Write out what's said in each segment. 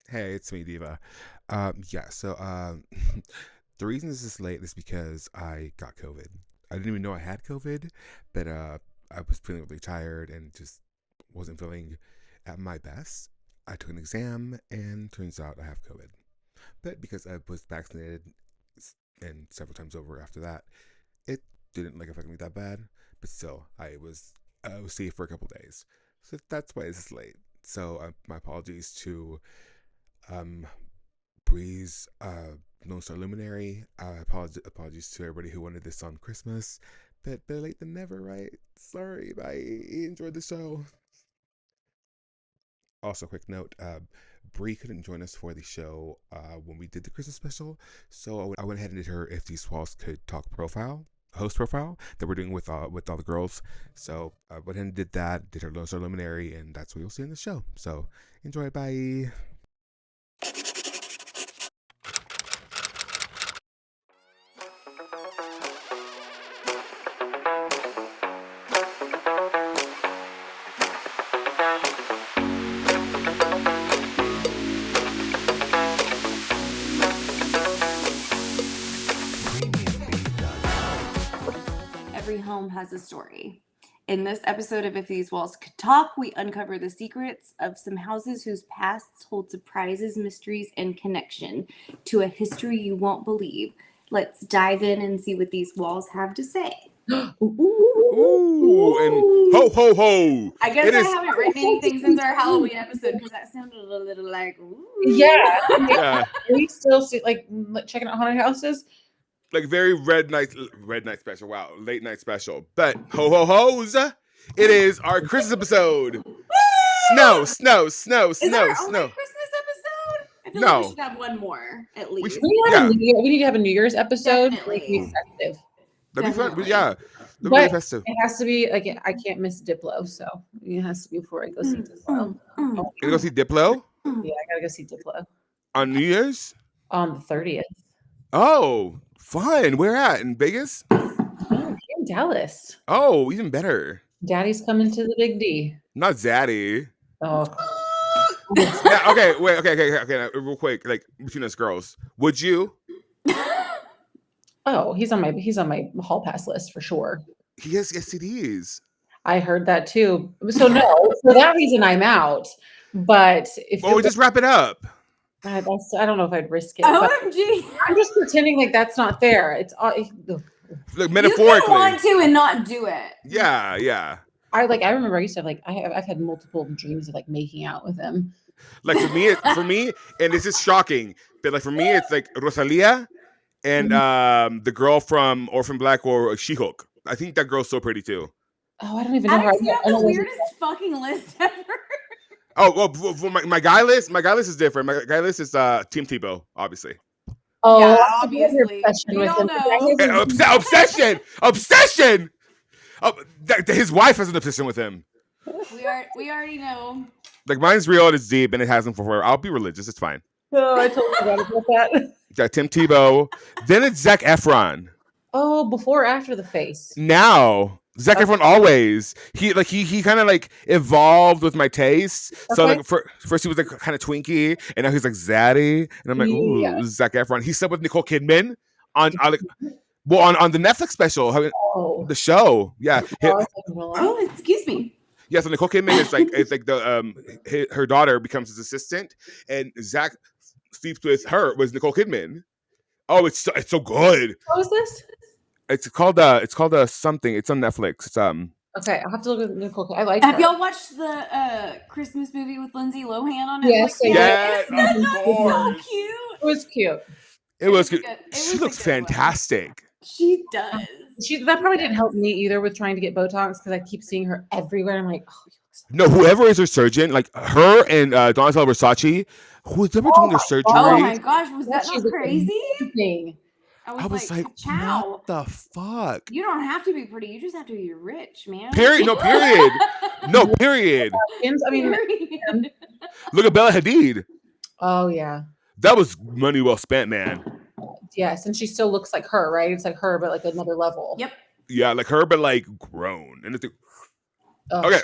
Hey, it's me, Diva. The reason this is late is because I got COVID. I didn't even know I had COVID, but I was feeling really tired and just wasn't feeling at my best. I took an exam and turns out I have COVID. But because I was vaccinated and several times over after that, it didn't affect me that bad. But still, I was safe for a couple days, so that's why this is late. So my apologies to um, Breeze, Lone Star Luminary. Apologies to everybody who wanted this on Christmas. But better late than never, right? Sorry, bye. Enjoyed the show. Also, quick note, Bree couldn't join us for the show when we did the Christmas special, so I went ahead and did her If These Walls Could Talk host profile that we're doing with all the girls. So I went ahead and did that, did her Lone Star Luminary, and that's what you'll see in the show. So enjoy, bye. Every home has a story. In this episode of If These Walls Could Talk, we uncover the secrets of some houses whose pasts hold surprises, mysteries, and connection to a history you won't believe. Let's dive in and see what these walls have to say. Ooh, and ho, ho, ho. I guess I haven't written anything since our Halloween episode because that sounded a little like, ooh. Yeah. Yeah. We still see, checking out haunted houses. Very red night special. Wow, late night special. But ho ho ho's, it is our Christmas episode. Snow. Is that our only Christmas episode? I feel No. like we should have one more at least. We need to have a New Year's episode. Definitely. Be festive. That'd be fun. Definitely. Yeah, that'd But be festive. it has to be I can't miss Diplo, so it has to be before I go see Diplo. You go see Diplo Yeah, I gotta go see Diplo on New Year's on the 30th. Oh, fun. Where at? In Vegas? Oh, in Dallas. Oh, even better. Daddy's coming to the Big D. Not Zaddy. Oh, Yeah. Okay. Wait. Okay. Now, real quick, between us girls, would you? oh, he's on my hall pass list for sure. He has STDs. I heard that too. So no, for that reason I'm out. But if Well, we just wrap it up. I don't know if I'd risk it. OMG. I'm just pretending like that's not there. It's all Like metaphorically. You can want to and not do it. Yeah. I remember I used to have I've had multiple dreams of making out with him. For me, and this is shocking, but for me, it's Rosalia and the girl from Orphan Black or She-Hulk. I think that girl's so pretty too. Oh, I don't even know Alex, her. you have the weirdest fucking list ever. Oh well, for my guy list is different. My guy list is Team Tebow, obviously. Oh, yeah, obviously. We all know. Obsession. His wife has an obsession with him. We already know. Mine's real and it's deep and it has him for forever. I'll be religious. It's fine. Oh, I totally forgot about that. Got Tim Tebow. Then it's Zac Efron. Oh, before or after the face? Now Zac Efron always he kind of evolved with my taste. Okay. So first he was kind of twinky, and now he's zaddy, and I'm ooh, Yeah. Zac Efron. He slept with Nicole Kidman on the Netflix special, the show. Yeah. Oh, excuse me. Yeah, so Nicole Kidman is her daughter becomes his assistant, and Zach sleeps with Nicole Kidman. Oh, it's so good. What was this? It's called something. It's on Netflix. It's Okay, I'll have to look at Nicole. I like. Have y'all watched the Christmas movie with Lindsay Lohan on Netflix? Yes, yeah, Isn't that of so course. cute? It was cute. It was good. It She was a looks good one. fantastic. She does. That probably didn't help me either with trying to get Botox because I keep seeing her everywhere. I'm like, oh, No, whoever is her surgeon, her and Donatella Versace, who's ever doing their surgery. Oh my gosh, was that she's not crazy? amazing. I was like, chow. what the fuck? You don't have to be pretty. You just have to be rich, man. Period. No, period. No, period. I mean, Period. Look at Bella Hadid. oh yeah, That was money well spent, man. yes, and she still looks like her, right? It's like her, but another level. Yep. Yeah, her, but grown. And it's Oh, Okay.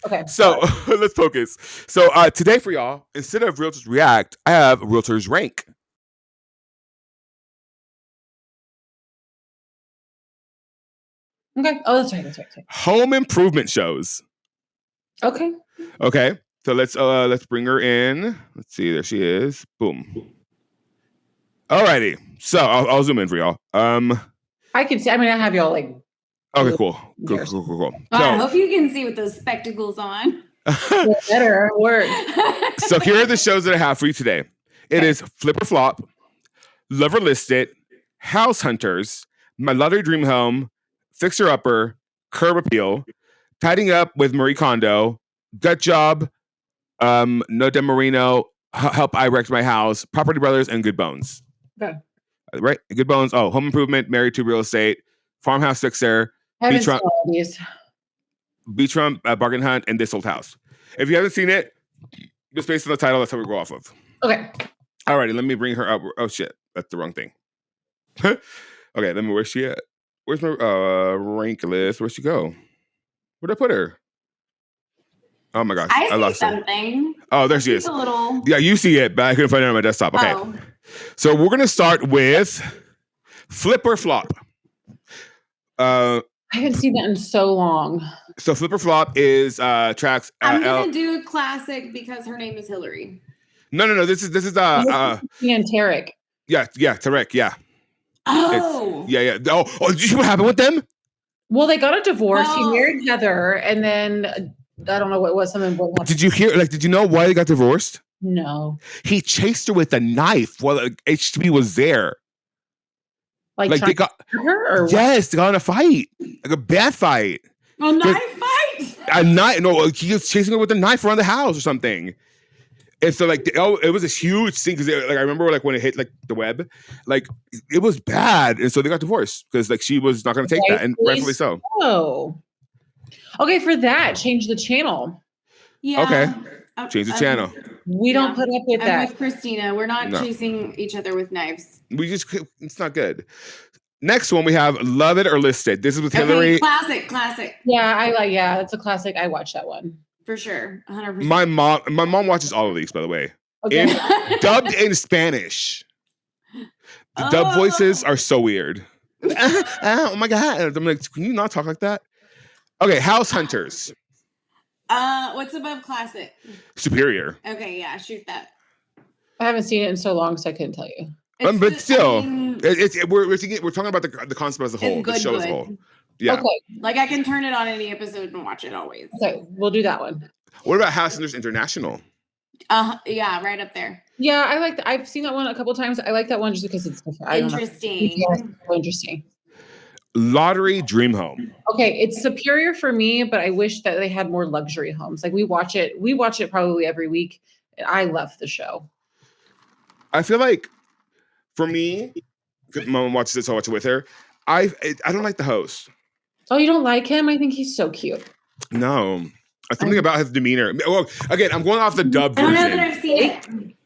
okay. So let's focus. So today for y'all, instead of Realtors React, I have Realtors Rank. Okay. Oh, that's right. Home improvement shows. Okay. Okay. So let's bring her in. Let's see. There she is. Boom. Alrighty. So I'll zoom in for y'all. I can see. I mean, I have y'all like. Okay. Cool. Well, I hope you can see with those spectacles on. Better work. So here are the shows that I have for you today. It is Flip or Flop, Lover Listed, House Hunters, My Lottery Dream Home, Fixer Upper, Curb Appeal, Tidying Up with Marie Kondo, Gut Job, No De Marino, Help I Wrecked My House, Property Brothers, and Good Bones. Okay. Right? Good Bones. Oh, Home Improvement, Married to Real Estate, Farmhouse Fixer, I haven't seen all these. Beachrum, Bargain Hunt, and This Old House. If you haven't seen it, just based on the title, that's how we go off of. Okay. Alrighty, let me bring her up. Oh shit, that's the wrong thing. Okay, where's she at? Where's my rank list? Where'd she go? Where'd I put her? Oh my gosh, I lost something. her. Oh, there she is. Yeah, you see it, but I couldn't find it on my desktop. Okay, so we're gonna start with Flip or Flop. I haven't seen that in so long. So Flip or Flop is tracks. I'm gonna do a classic because her name is Hillary. No. This is and Tarek. Yeah, Tarek. Yeah. Oh. Yeah. Oh, did you see what happened with them? Well, they got a divorce. He married Heather, and then I don't know what was something. Did you hear? Like, did you know why they got divorced? No. He chased her with a knife while HTB was there. Like they got her, or yes, they got in a fight, like a bad fight. A knife fight. A knife? No, he was chasing her with a knife around the house or something. And so, like, it was this huge thing because, like, I remember, like, when it hit like the web, like, it was bad, and so they got divorced because, like, she was not going to take that, and rightfully so. Oh, okay. For that, change the channel. Yeah. Okay. Change the channel. We don't put up with that. I'm with Christina. We're not chasing each other with knives. It's not good. Next one, we have Love It or Listed. This is with Hillary. Classic. Yeah, it's a classic. I watched that one. For sure. 100%. My mom watches all of these, by the way. Okay. Dubbed in Spanish. The dub voices are so weird. Oh my God. I'm like, can you not talk like that? Okay, House Hunters. What's above classic? Superior. Okay, yeah, shoot that. I haven't seen it in so long, so I couldn't tell you. But still, we're talking about the concept as a whole, the show as a whole. Yeah. Okay. Like I can turn it on any episode and watch it always. Okay, we'll do that one. What about House Hunters International? Yeah, right up there. Yeah, I like that. I've seen that one a couple of times. I like that one just because it's different. Interesting. Lottery Dream Home. Okay, it's superior for me, but I wish that they had more luxury homes. Like we watch it probably every week. I love the show. I feel like for me, Mom watches it, so I watch it with her. I don't like the host. Oh, you don't like him? I think he's so cute. No. Something about his demeanor. Well, again, I'm going off the dub version. I don't know that I've seen it.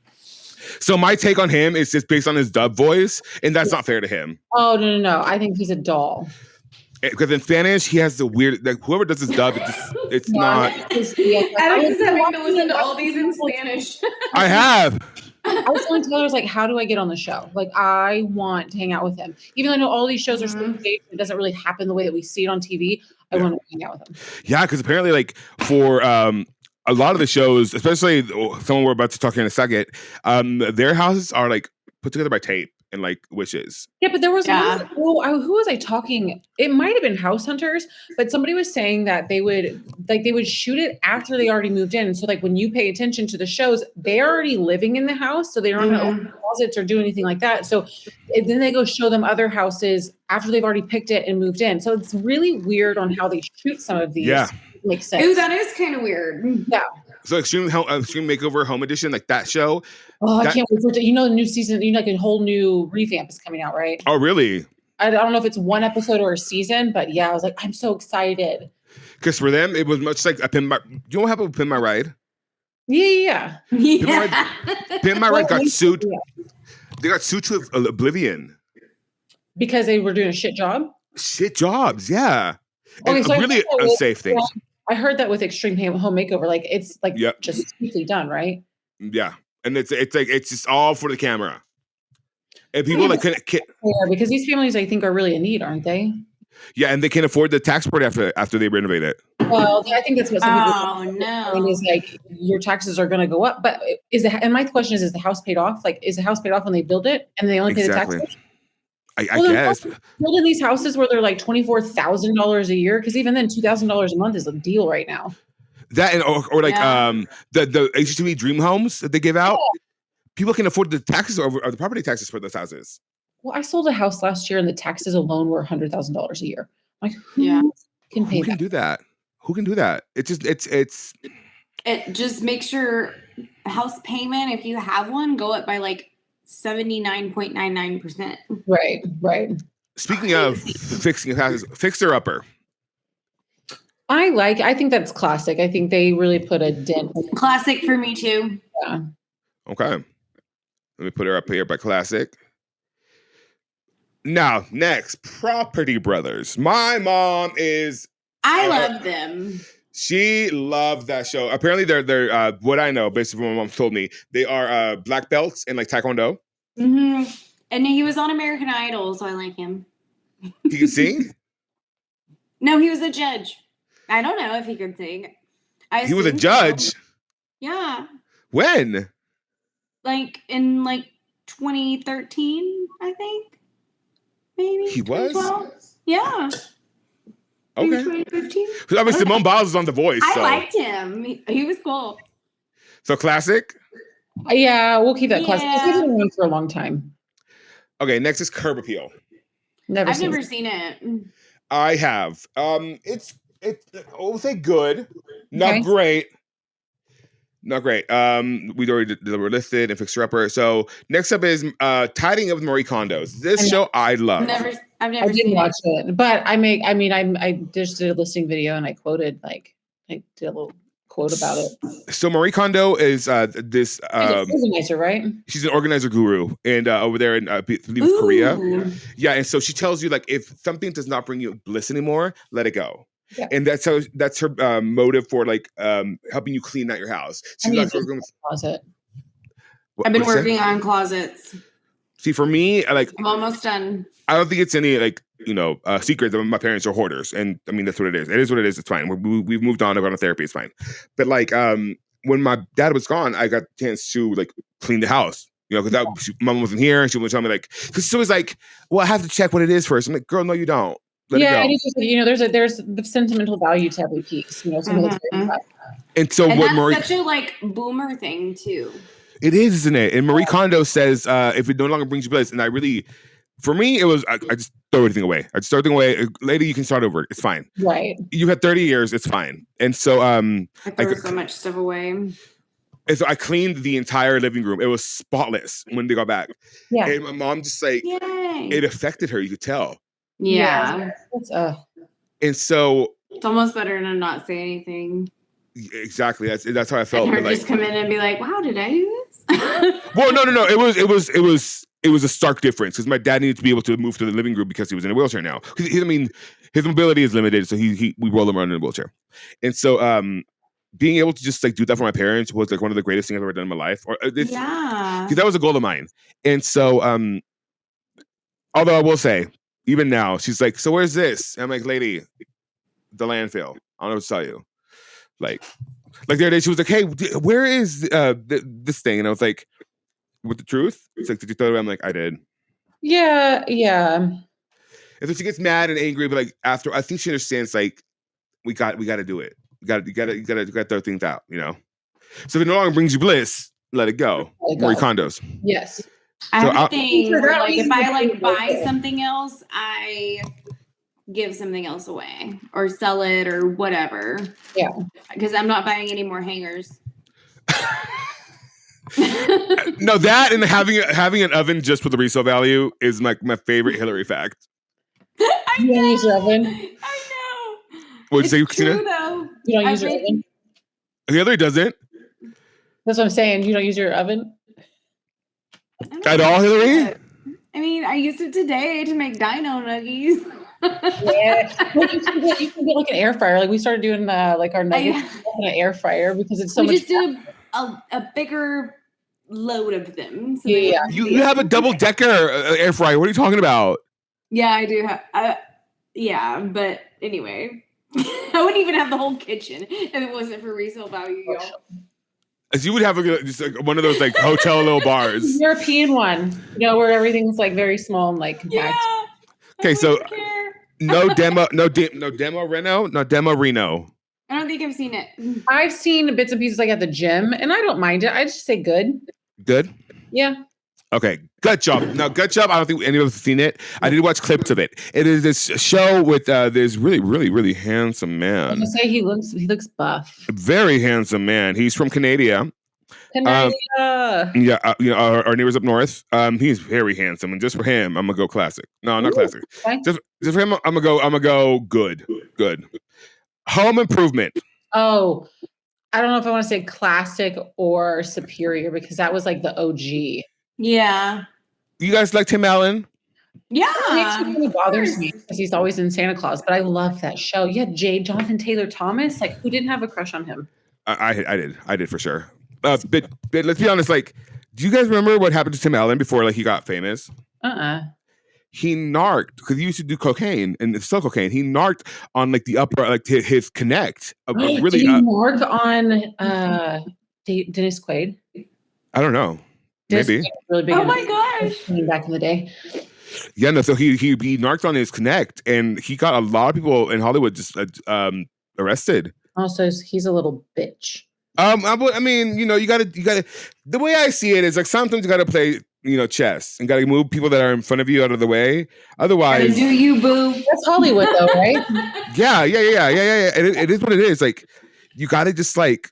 So my take on him is just based on his dub voice, and that's not fair to him. Oh, no. I think he's a doll. Because in Spanish, he has the weird, like, whoever does his dub, it's not. I was having to listen to all these in Spanish. I have. I was telling Taylor, I was like, how do I get on the show? Like, I want to hang out with him. Even though I know all these shows are staged, it doesn't really happen the way that we see it on TV. I want to hang out with him. Yeah, because apparently, like, for a lot of the shows, especially someone we're about to talk in a second, their houses are, like, put together by tape and, like, wishes. Yeah, but there was one, who was I talking? It might have been House Hunters, but somebody was saying that they would shoot it after they already moved in. So like when you pay attention to the shows, they're already living in the house, so they don't have to open closets or do anything like that. So then they go show them other houses after they've already picked it and moved in. So it's really weird on how they shoot some of these. Yeah, makes sense. Ooh, that is kind of weird. Yeah. So Extreme Makeover Home Edition, like that show. Oh, I can't wait for it. You know, the new season, like a whole new revamp is coming out, right? Oh, really? I don't know if it's one episode or a season, but yeah, I was like, I'm so excited. Because for them, it was much like a Pin My. Do you know what happened with Pin My Ride? Yeah. Pin My Ride got sued. They got sued to oblivion because they were doing a shit job. Shit jobs, yeah. Okay, and so really unsafe things. I heard that with extreme home makeover, like it's like Yep. just quickly done, right? Yeah, and it's like it's just all for the camera. And people like couldn't, because these families, I think, are really in need, aren't they? yeah, and they can't afford the tax break after they renovate it. Well, I think that's what some people no. is like. Your taxes are going to go up, but and my question is the house paid off? Like, is the house paid off when they build it and they only pay the taxes? I guess building these houses where they're like $24,000 a year, because even then, $2,000 a month is a deal right now. That or like the HGTV dream homes that they give out. Yeah. People can afford the taxes or the property taxes for those houses. Well, I sold a house last year and the taxes alone were $100,000 a year. Like, who can pay? Who can do that? Who can do that? It just makes your house payment, if you have one, go up by like 79.99%. Right. Speaking of fixing houses, fixer upper. I think that's classic. I think they really put a dent. Classic for me too. Yeah. Okay. Let me put her up here by classic. Now, next, Property Brothers. My mom is. I love them. She loved that show. Apparently, they're what I know, based on what my mom told me, they are black belts in like Taekwondo. Mm-hmm. And he was on American Idol, so I like him. He can sing? No, he was a judge. I don't know if he could sing. He was a judge? So. Yeah. When? Like in 2013, I think. Maybe. He was? Yeah. Okay. 2015. I mean, Simone Biles was on The Voice. I liked him. He was cool. So classic? Yeah, we'll keep that classic. He's been around for a long time. Okay, next is Curb Appeal. I've never seen it. I have. It's I'll say good, not great. Not great. We already did the listed and Fixer Upper. So next up is Tidying Up with Marie Kondo's. This show I love. I've never seen watch it, but I just did a listing video and I quoted I did a little quote about it. So Marie Kondo is this organizer, right? She's an organizer guru, and over there in I believe Korea. Yeah, and so she tells you like if something does not bring you bliss anymore, let it go. Yeah. And that's her motive for like helping you clean out your house. She's not working with closet. I've been working on closets. See, for me, I'm almost done. I don't think it's any secret that my parents are hoarders, and I mean that's what it is. It is what it is. It's fine. We've moved on. I've gone to therapy. It's fine. But when my dad was gone, I got a chance to clean the house. Because mom wasn't here, and she would tell me because she was like, "Well, I have to check what it is first." I'm like, "Girl, no, you don't." Let it go. And it's just, there's the sentimental value to every piece. And so and what that's Marie such a boomer thing too. It is, isn't it? And Marie Kondo says, if it no longer brings you bliss, and for me, it was, I just throw everything away. I just throw everything away. Later, you can start over. It's fine. Right. You had 30 years. It's fine. And so, I threw so much stuff away. And so I cleaned the entire living room. It was spotless when they got back. Yeah. And my mom just it affected her. You could tell. Yeah. And so. It's almost better to not say anything. Exactly. That's how I felt. And her just come in and be like, "Wow, did I do this?" Well, no. It was a stark difference because my dad needed to be able to move to the living room because he was in a wheelchair now. His mobility is limited, so we roll him around in a wheelchair. And so, being able to just do that for my parents was one of the greatest things I've ever done in my life. Because that was a goal of mine. And so, although I will say, even now, she's like, "So where's this?" And I'm like, "Lady, the landfill. I don't know what to tell you." Like the other day, she was like, "Hey, where is this thing?" And I was like, "With the truth?" It's like, "Did you throw it away?" I'm like, "I did." Yeah. And so she gets mad and angry, but after, I think she understands. We got to do it. You got to throw things out. So if it no longer brings you bliss, let it go. Marie Kondo's. Yes. I have a thing where, if I buy something else, I give something else away or sell it or whatever. Yeah. Because I'm not buying any more hangers. No, that and having an oven just for the resale value is my favorite Hillary fact. You don't use your oven? I know. What'd you say, Christina? True, though. You don't use your oven? Hillary doesn't. That's what I'm saying. You don't use your oven? At all, Hillary? I mean, I used it today to make dino nuggies. Yeah. Well, you can get like an air fryer. Like we started doing like our nuggets in an air fryer because it's so We much. just did a bigger load of them. So Yeah. You have a double decker air fryer. What are you talking about? Yeah, I do have. Yeah, but anyway, I wouldn't even have the whole kitchen if it wasn't for resale value, y'all. As you would have just like one of those like hotel little bars. European one, where everything's like very small and like compact. Yeah. Okay, so no demo Reno, no demo Reno. I don't think I've seen it. I've seen bits and pieces like at the gym, and I don't mind it. I just say good. Good. Yeah. Okay, Gut Job. Now, Gut Job, I don't think any of us have seen it. I did watch clips of it. It is this show with this really, really, really handsome man. I'm gonna say he looks buff. Very handsome man. He's from Canada. Canada. Yeah, our neighbors up north. He's very handsome, and just for him, I'm gonna go classic. No, not classic. Okay. Just for him, I'm gonna go good. Home Improvement. Oh, I don't know if I want to say classic or superior because that was like the OG. Yeah. You guys like Tim Allen? Yeah. It actually really bothers me because he's always in Santa Claus, but I love that show. Yeah, Jonathan Taylor Thomas. Like, who didn't have a crush on him? I did for sure. But let's be honest. Like, do you guys remember what happened to Tim Allen before like he got famous? He narked because he used to do cocaine and sell cocaine. He narked on like the upper, like his connect. Really, did he narc on Dennis Quaid? I don't know. Maybe. Really big. Oh my gosh! Back in the day. Yeah, no. So he narked on his connect, and he got a lot of people in Hollywood just arrested. Also, he's a little bitch. I mean, you gotta. The way I see it is like sometimes you gotta play, chess and gotta move people that are in front of you out of the way. Otherwise, do you, boo? That's Hollywood, though, right? Yeah. It is what it is. Like, you gotta just like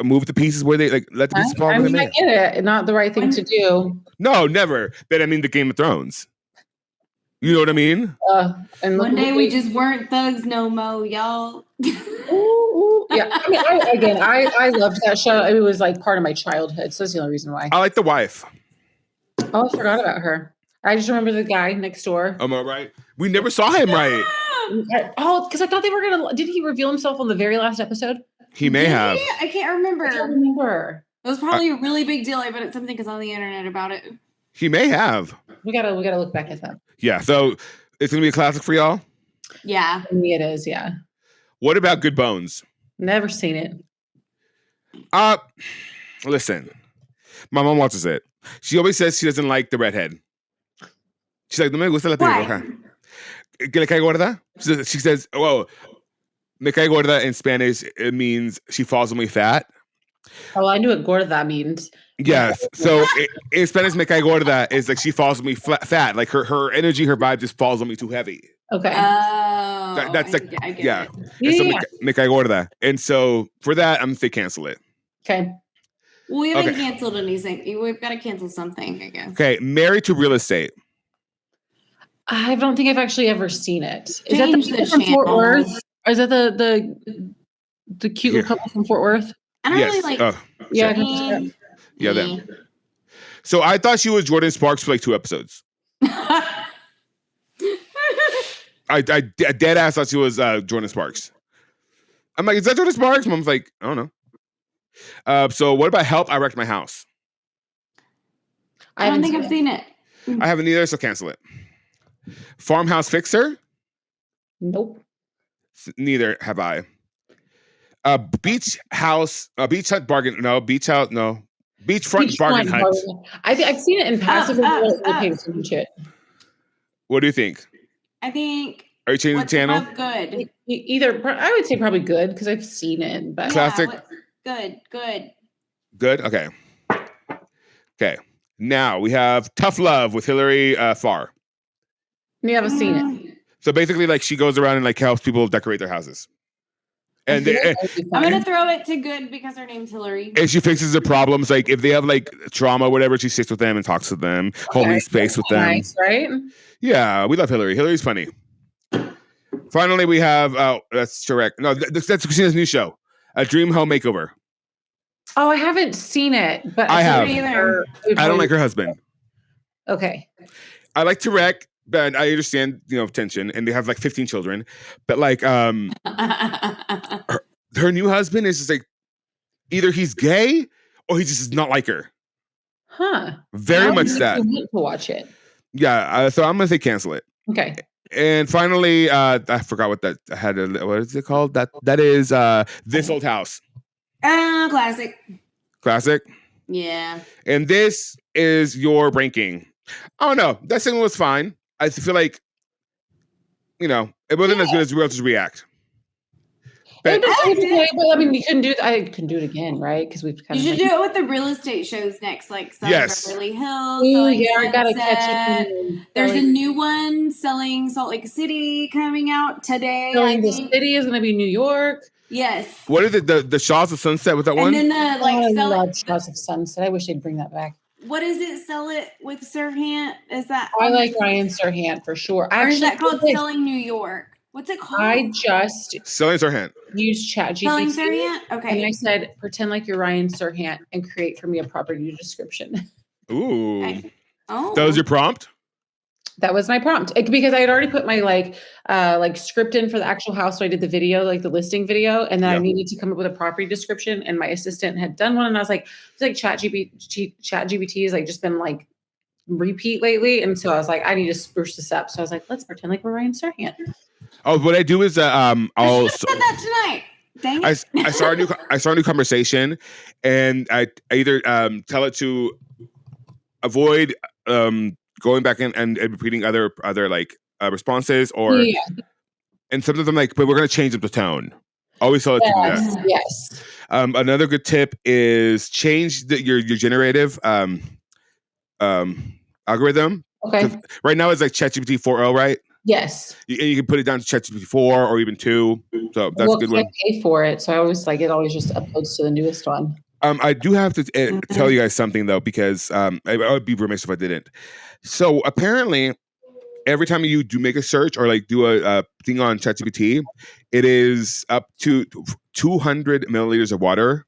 move the pieces where they like let the pieces fall. I mean, I get it. Not the right thing to do. No, never. But I mean, the Game of Thrones. You know what I mean? And one day we just weren't thugs no more, y'all. Yeah, I mean, I loved that show. It was like part of my childhood, so that's the only reason why. I like the wife. Oh, I forgot about her. I just remember the guy next door. Am I right? We never saw him right. Oh, because I thought they were gonna. Did he reveal himself on the very last episode? He may have. I can't remember. I can't remember. It was probably a really big deal. I bet it's something is on the internet about it. He may have. We gotta look back at that. Yeah, so it's gonna be a classic for y'all. Yeah, for me it is. Yeah. What about Good Bones? Never seen it. Listen, my mom watches it. She always says she doesn't like the redhead. She's like, no me gusta la pelirroja. ¿Que le cae gorda? She says, well, me cae gorda in Spanish, it means she falls on me fat. Oh, I knew what gorda means. Yes. So in Spanish, me cae gorda is like she falls on me fat. Like her energy, her vibe just falls on me too heavy. Okay. That's like, I get it. And so me cae gorda. And so for that, I'm going to say cancel it. Okay. Well, we haven't canceled anything. We've got to cancel something, I guess. Okay. Married to Real Estate. I don't think I've actually ever seen it. Is that the from Fort Worth? Or is that the cute little couple from Fort Worth? I don't really like. Yeah. Yeah, them. So I thought she was Jordan Sparks for like 2 episodes. I dead ass thought she was Jordan Sparks. I'm like, is that Jordan Sparks? Mom's like, I don't know. So what about Help? I Wrecked My House. I don't think I've seen it. I haven't either, so cancel it. Farmhouse Fixer? Nope. Neither have I. Beach Hut Bargain. No, Beach House. No. Beachfront Bargain Hunt. I've seen it in passive. What do you think? I think. Are you changing the channel? Good. Either I would say probably good because I've seen it. But classic. Good. Good. Okay. Now we have Tough Love with Hillary Farr. You haven't seen it. So basically, like she goes around and like helps people decorate their houses. And I'm gonna throw it to good because her name's Hillary. And she fixes the problems. Like if they have like trauma, or whatever, she sits with them and talks to them, holding space with them. Nice, right? Yeah, we love Hillary. Hillary's funny. Finally, we have that's correct. No, that's Christina's new show, A Dream Home Makeover. Oh, I haven't seen it, but I have. I don't like her husband. Okay. I like Tarek. But I understand, tension, and they have like 15 children. But like, her new husband is just like either he's gay or he just does not like her. Huh. Very Now much I that. want to watch it. Yeah. So I'm gonna say cancel it. Okay. And finally, I forgot what that had. What is it called? That is This Old House. Classic. Classic. Yeah. And this is your ranking. Oh no, that segment was fine. I feel like, it wasn't as good as Realtors React. But I mean, you couldn't do it. I can do it again, right? Because we've kind You of should do it with the real estate shows next, like selling Yes. Beverly Hills. Ooh, Selling yeah, I gotta catch Sunset. up. There's a new one selling Salt Lake City coming out today. Selling the City is going to be New York. Yes. What is it? The Shaws of Sunset with that one? And then I sell love it. Shaws of Sunset. I wish they'd bring that back. What is it? Sell it with Serhant? Is that? I like Ryan Serhant for sure. Or is that called Selling New York? What's it called? I just Selling Serhant. Used ChatGPT. Selling Serhant? Okay. And I said, pretend like you're Ryan Serhant and create for me a property description. Ooh. Oh. That was your prompt? That was my prompt because I had already put my script in for the actual house. So I did the video, like the listing video, and then I needed to come up with a property description. And my assistant had done one, and I was like, it's like ChatGPT has like just been like repeat lately, and so I was like, I need to spruce this up. So I was like, let's pretend like we're Ryan Serhant. Oh, what I do is I'll said that tonight. Dang it. I start a new conversation, and I either tell it to avoid going back and repeating other like responses, or and sometimes I'm like, but we're gonna change up the tone. Always tell it to do that. Yes. Another good tip is change your generative algorithm. Okay. Right now it's like ChatGPT 4.0, right? Yes. You can put it down to ChatGPT 4 or even 2. So that's a good one. I pay for it, so I always it always just uploads to the newest one. I do have to tell you guys something though, because I would be remiss if I didn't. So apparently, every time you do make a search or like do a thing on ChatGPT, it is up to 200 milliliters of water.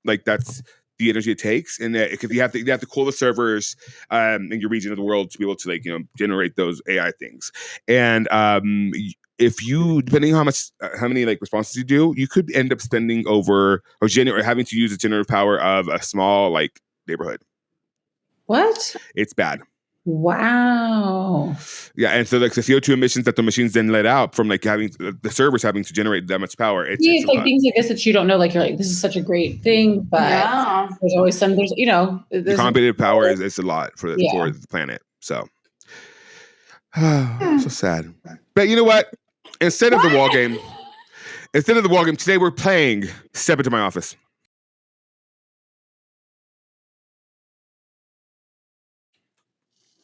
Like that's the energy it takes, and because you have to cool the servers in your region of the world to be able to generate those AI things. And if you, depending on how many like responses you do, you could end up spending over or having to use the generative power of a small like neighborhood. What? It's bad. Wow. Yeah, and so like the CO2 emissions that the machines then let out from like having the servers having to generate that much power. It's like things like this that you don't know. Like you're like, this is such a great thing, but there's always the competitive power is a lot for the planet. So, so sad. But you know what? Instead of the wall game today, we're playing Step Into My Office.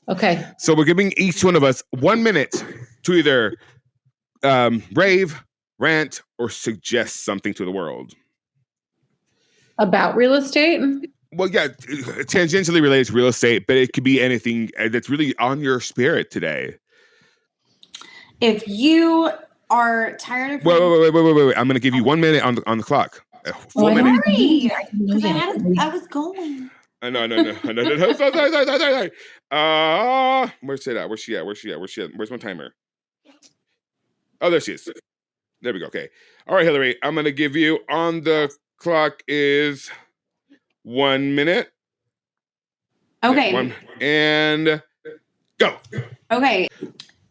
Okay. So we're giving each one of us 1 minute to either rave, rant, or suggest something to the world. About real estate? Well, yeah, tangentially related to real estate, but it could be anything that's really on your spirit today. If you are tired of... Wait. I'm going to give you 1 minute on the clock. Full minute. Sorry. I was going. No. Sorry. Where's it at? Where's she at? Where's my timer? Oh, there she is. There we go. Okay. All right, Hillary. I'm gonna give you on the clock is 1 minute. Okay. And go. Okay.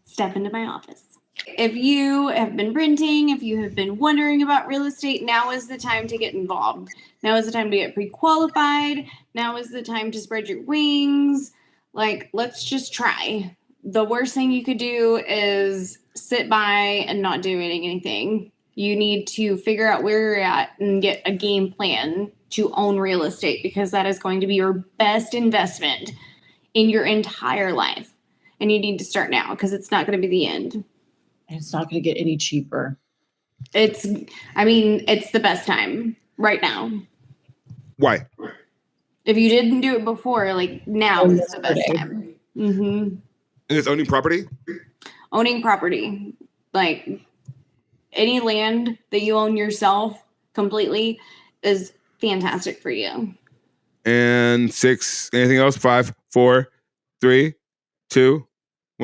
Step into my office. If you have been renting, if you have been wondering about real estate, now is the time to get involved. Now is the time to get pre-qualified. Now is the time to spread your wings. Like, let's just try. The worst thing you could do is sit by and not doing anything. You need to figure out where you're at and get a game plan to own real estate, because that is going to be your best investment in your entire life. And you need to start now, because it's not going to be the end. It's not going to get any cheaper. It's the best time right now. Why? If you didn't do it before, like now is the best time. Mm-hmm. And it's owning property? Owning property. Like any land that you own yourself completely is fantastic for you. And 6, anything else? 5, 4, 3, 2,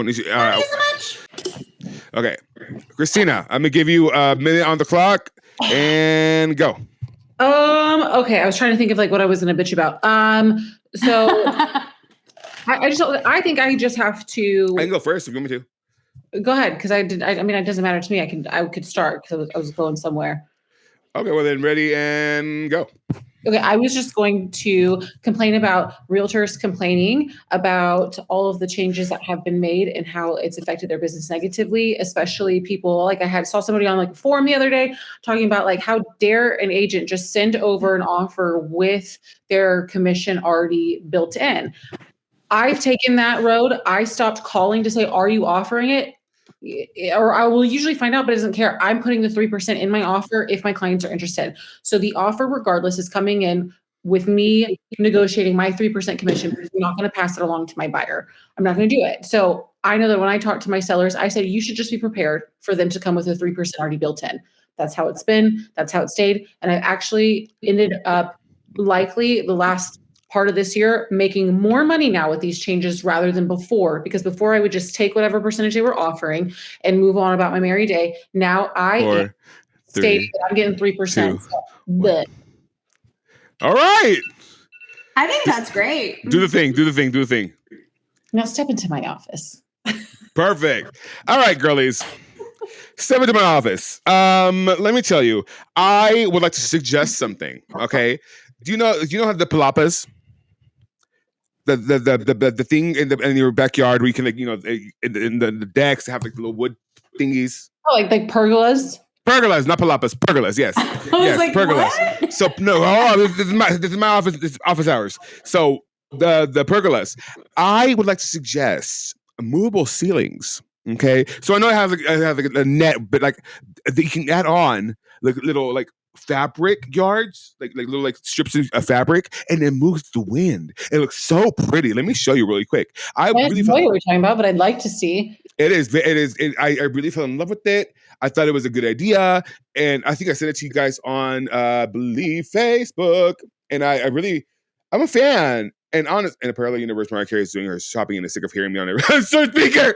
Thank you so much. Okay, Christina, I'm gonna give you a minute on the clock and go. Okay. I was trying to think of like what I was going to bitch about. So I think I just have to. I can go first if you want me to. Go ahead, because I mean, it doesn't matter to me. I could start because I was going somewhere. Okay, well then, ready and go. Okay, I was just going to complain about realtors complaining about all of the changes that have been made and how it's affected their business negatively, especially people like saw somebody on like a forum the other day talking about like how dare an agent just send over an offer with their commission already built in. I've taken that road. I stopped calling to say, are you offering it? Or I will usually find out, but it doesn't care. I'm putting the 3% in my offer if my clients are interested. So the offer, regardless, is coming in with me negotiating my 3% commission because I'm not going to pass it along to my buyer. I'm not going to do it. So I know that when I talk to my sellers, I said, you should just be prepared for them to come with a 3% already built in. That's how it's been. That's how it stayed. And I've actually ended up likely the last part of this year making more money now with these changes rather than before, because before I would just take whatever percentage they were offering and move on about my merry day. Now I am stating that I'm getting 3%. All right. I think that's great. Do the thing. Now step into my office. Perfect. All right, girlies. Step into my office. Let me tell you, I would like to suggest something. Okay. Do you know how the palapas? The thing in your backyard where you can like in the decks have like little wood thingies. Oh, like pergolas. Pergolas, not palapas. Pergolas, yes, yes, like, pergolas. What? So no, this is my office. This is office hours. So the pergolas. I would like to suggest movable ceilings. Okay, so I know it has like a net, but like you can add on like little like fabric yards, like little like strips of fabric, and it moves the wind. It looks so pretty. Let me show you really quick. I really know what we're talking about, but I'd like to see. It is. I really fell in love with it. I thought it was a good idea, and I think I sent it to you guys on, I believe, Facebook. And I'm a fan. And honest, in a parallel universe, Mariah Carey is doing her shopping and is sick of hearing me on a speaker.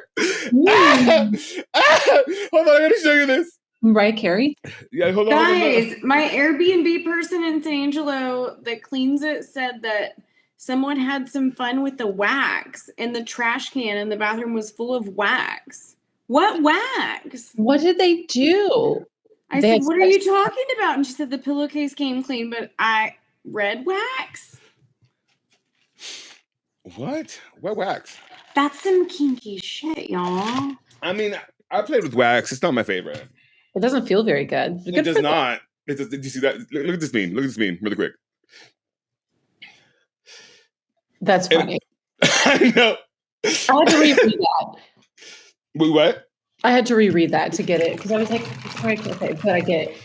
Hold on, I gotta show you this. Mariah Carey? Yeah, hold on. Guys, my Airbnb person in San Angelo that cleans it said that someone had some fun with the wax and the trash can in the bathroom was full of wax. What wax? What did they do? I said, what are you talking about? And she said the pillowcase came clean, but I read wax. What wax? That's some kinky shit, y'all. I mean, I played with wax. It's not my favorite. It doesn't feel very good. It does not. Did you see that? Look at this meme. Look at this meme really quick. That's funny. I know. I had to reread that. Wait, what? I had to reread that to get it because I was like, okay, but I get it.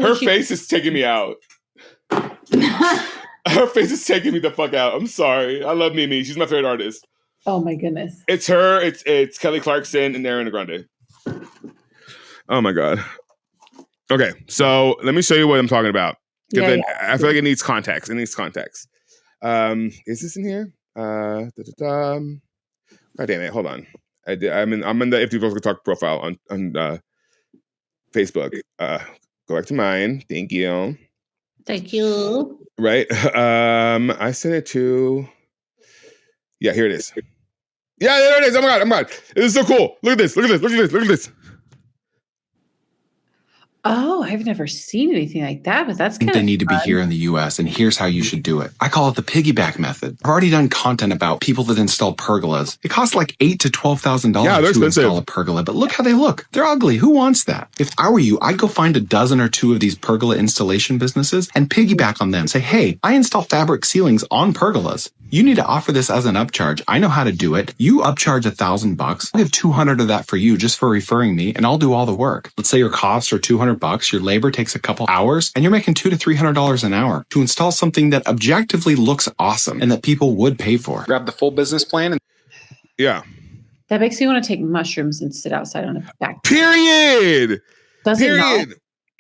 Her face is taking me out. Her face is taking me the fuck out. I'm sorry. I love Mimi. She's my favorite artist. Oh my goodness. It's her. It's Kelly Clarkson and Ariana Grande. Oh my god. Okay, so let me show you what I'm talking about. I feel like it needs context. Is this in here? God damn it! Hold on. I'm in the If People Could Talk profile on Facebook. Go back to mine. Thank you. Thank you. Right. I sent it to. Yeah, here it is. Yeah, there it is. Oh my god. This is so cool. Look at this. Oh, I've never seen anything like that, but that's kind of they need to be here in the US, and here's how you should do it. I call it the piggyback method. I've already done content about people that install pergolas. It costs like $8,000 to $12,000 to install a pergola, but look how they look. They're ugly. Who wants that? If I were you, I'd go find a dozen or two of these pergola installation businesses and piggyback on them. Say, hey, I install fabric ceilings on pergolas. You need to offer this as an upcharge. I know how to do it. You upcharge $1,000. I'll give 200 of that for you just for referring me, and I'll do all the work. Let's say your costs are $200. Your labor takes a couple hours, and you're making $200 to $300 an hour to install something that objectively looks awesome and that people would pay for. Grab the full business plan. Yeah. That makes me want to take mushrooms and sit outside on a back. Period. Does it not?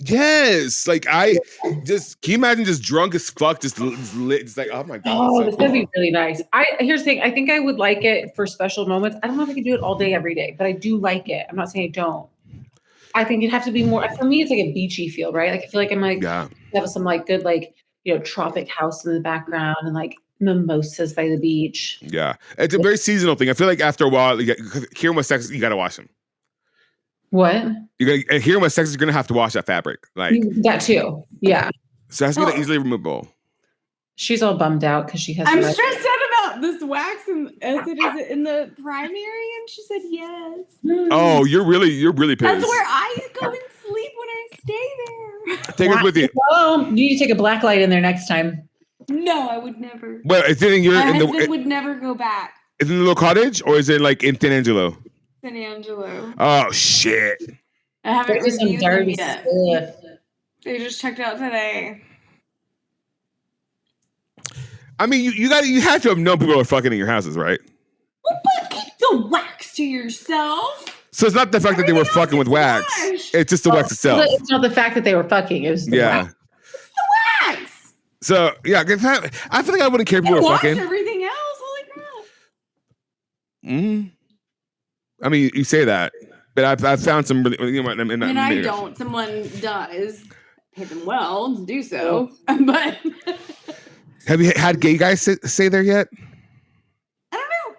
Yes, like I just can you imagine just drunk as fuck, just lit, just like oh my god. Oh, that's gonna be really nice. Here's the thing. I think I would like it for special moments. I don't know if I could do it all day, every day, but I do like it. I'm not saying I don't. I think it'd have to be more. For me, it's like a beachy feel, right? Like I feel like I'm like have some like good like tropic house in the background and like mimosas by the beach. Yeah, it's a very seasonal thing. I feel like after a while, hearing what sex, you gotta wash them. What? You're gonna hearing what sex, you're gonna have to wash that fabric, like that too. Yeah. So that's gonna easily removable. She's all bummed out because she has. I'm stressed out about this wax and as it is in the primary, and she said yes. Oh, you're really pissed. That's where I go and sleep when I stay there. Take us with you. Oh, you need to take a black light in there next time. No, I would never. Well, it's in My husband would never go back. Is it in the little cottage or is it like in San Angelo? San Angelo. Oh shit! I haven't reviewed them yet. Stuff. They just checked out today. I mean, you have to have known people are fucking in your houses, right? Well, but keep the wax to yourself. So it's not the fact that they were fucking with wax; it's just the wax itself. It's not the fact that they were fucking; it was the wax. It's the wax. So yeah, I feel like I wouldn't care if people were fucking. Everything else, holy crap. I mean, you say that, but I've found some really. I don't. Someone does. Pay them well to do so, but. Have you had gay guys say there yet? I don't know.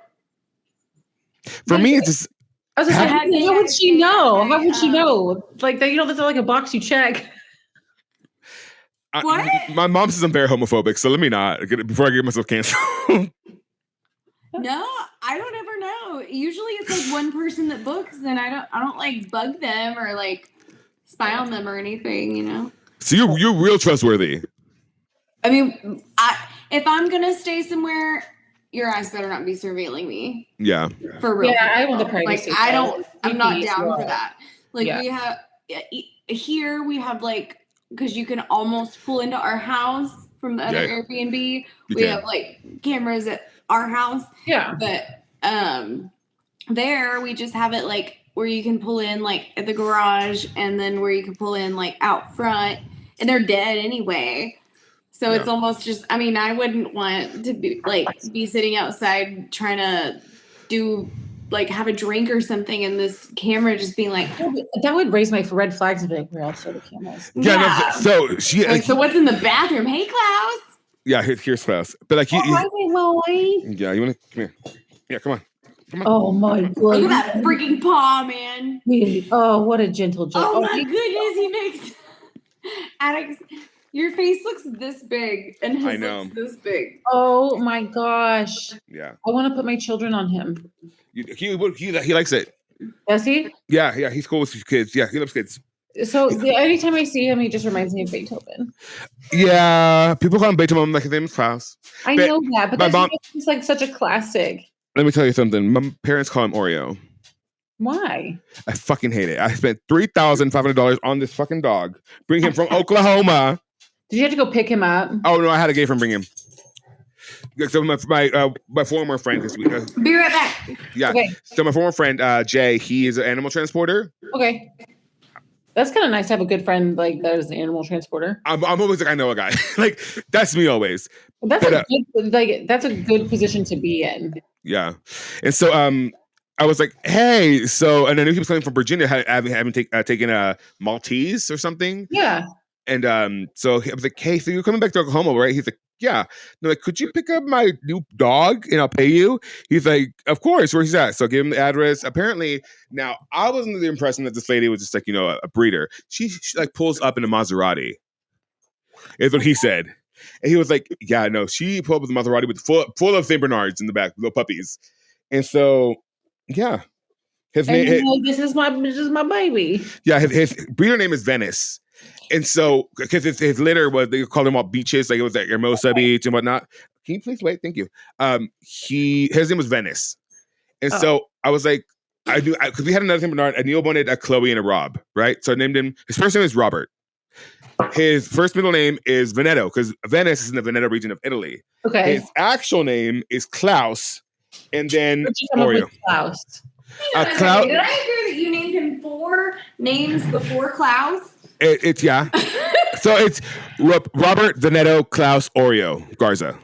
For me, it's just. I was just how would she know? How would she know? Like that, that's not like a box you check. What? My mom says I'm very homophobic, so let me not before I get myself canceled. No, I don't ever know. Usually, it's like one person that books, and I don't like bug them or like spy on them or anything, So you're real trustworthy. I mean, if I'm gonna stay somewhere, your eyes better not be surveilling me. Yeah. For real. Yeah, I want the privacy. Like I'm not down for that. Like we have here, we have like because you can almost pull into our house from the other Airbnb. We have like cameras at our house. Yeah. But there we just have it like where you can pull in like at the garage and then where you can pull in like out front, and they're dead anyway. So it's almost just, I mean, I wouldn't want to be sitting outside trying to have a drink or something and this camera just being like. That would raise my red flags and be like, where else are the cameras? Yeah. So she. So what's in the bathroom? Hey, Klaus. Yeah, here's Klaus. But like, hi, Molly. Yeah, you want to come here? Yeah, come on. Oh my god! Look at that freaking paw, man. Oh, what a gentle joke. Oh my goodness, he makes Alex. Your face looks this big, and his looks this big. Oh my gosh! Yeah, I want to put my children on him. He likes it. Does he? Yeah, he's cool with his kids. Yeah, he loves kids. So anytime I see him, he just reminds me of Beethoven. Yeah, people call him Beethoven. Like his name is Klaus. I know that, but that's just like such a classic. Let me tell you something. My parents call him Oreo. Why? I fucking hate it. I spent $3,500 on this fucking dog. Bring him from Oklahoma. Did you have to go pick him up? Oh no, I had a gay friend bring him. So my former friend this week. Be right back. Yeah. Okay. So my former friend Jay, he is an animal transporter. Okay. That's kind of nice to have a good friend like that as an animal transporter. I'm always like I know a guy. Like that's me always. That's that's a good position to be in. Yeah, and so I was like, hey, so and I knew he was coming from Virginia, having taken a Maltese or something. Yeah. And so I was like, hey, so you're coming back to Oklahoma, right? He's like, yeah. They're like, could you pick up my new dog and I'll pay you? He's like, of course. Where he's at? So I gave him the address. Apparently, now I was under the impression that this lady was just like, a breeder. She like pulls up in a Maserati. Is what he said. And he was like, yeah, no, she pulled up with a Maserati with full of St. Bernards in the back, little puppies. And so, yeah. His name, this is my baby. Yeah, his breeder name is Venice. And so, because his litter was, they called them all beaches, like it was like Hermosa Beach and whatnot. Can you please wait? Thank you. His name was Venice. And so I was like, I knew, because we had another St. Bernard, I knew I wanted a Chloe and a Rob, right? So I named him, his first name is Robert. His first middle name is Veneto, because Venice is in the Veneto region of Italy. Okay. His actual name is Klaus, and then Oreo. Klaus. Did I hear that you named him 4 names before Klaus? It's yeah. So it's Robert Veneto Klaus Oreo Garza.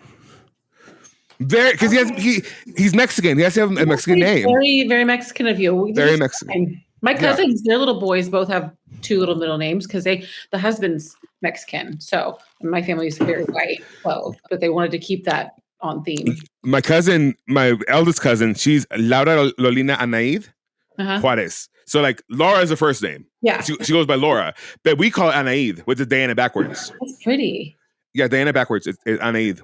Very, because he's Mexican. He has to have a Mexican name. Very, very Mexican of you. Very Mexican. My cousins, their little boys both have 2 little middle names because the husband's Mexican. So my family is very white, but they wanted to keep that on theme. My cousin, my eldest cousin, she's Laura Lolina Anaid Juarez. So like Laura is the first name. Yeah. She goes by Laura, but we call it Anaid with the Diana backwards. That's pretty. Yeah, Diana backwards. It's Anaid.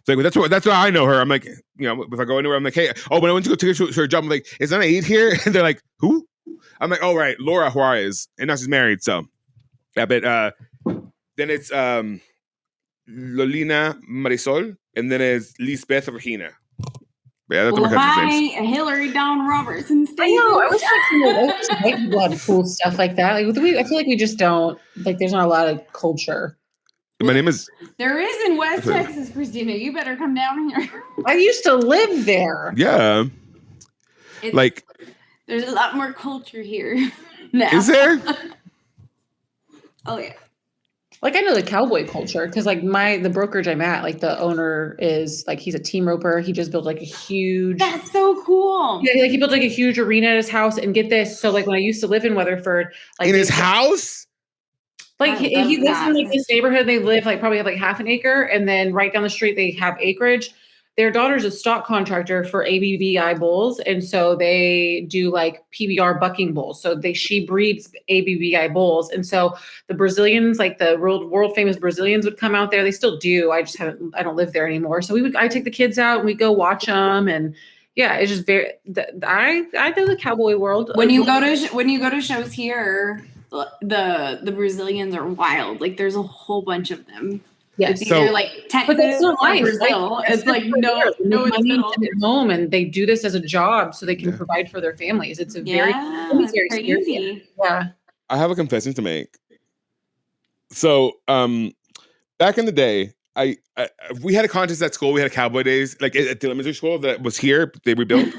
So like, that's why I know her. I'm like, if I go anywhere, I'm like, hey, when I went to go take her job, I'm like, is Anaid here? And they're like, who? I'm like, oh right, Laura Juarez, and now she's married. So yeah, but then it's Lolina Marisol, and then it's Lisbeth Regina. Yeah, that's my cousin's names. Hillary Dawn Robertson. I know. I was like, white people have cool stuff like that. Like, I feel like we just don't like. There's not a lot of culture. My name is. There is in West Texas, Christina. You better come down here. I used to live there. Yeah. There's a lot more culture here now. Is there? Oh yeah. Like I know the cowboy culture because like the brokerage I'm at, like the owner is like he's a team roper. He just built like a huge. That's so cool. Yeah, like he built like a huge arena at his house. And get this, so like when I used to live in Weatherford, like in his house. Like he lives in like this neighborhood. They live like probably have like half an acre, and then right down the street they have acreage. Their daughter's a stock contractor for ABBI bulls, and so they do like PBR bucking bulls. So she breeds ABBI bulls, and so the Brazilians, like the world famous Brazilians, would come out there. They still do. I don't live there anymore. So I take the kids out and we go watch them, and yeah, it's just very. I know the cowboy world. When you go to shows here, the Brazilians are wild. Like there's a whole bunch of them. Yes. It's either like Texas or Brazil. It's like no, money at home, and they do this as a job so they can provide for their families. It's a very crazy. Yeah. I have a confession to make. So, back in the day, we had a contest at school. We had a Cowboy Days, like at the elementary school that was here. They rebuilt.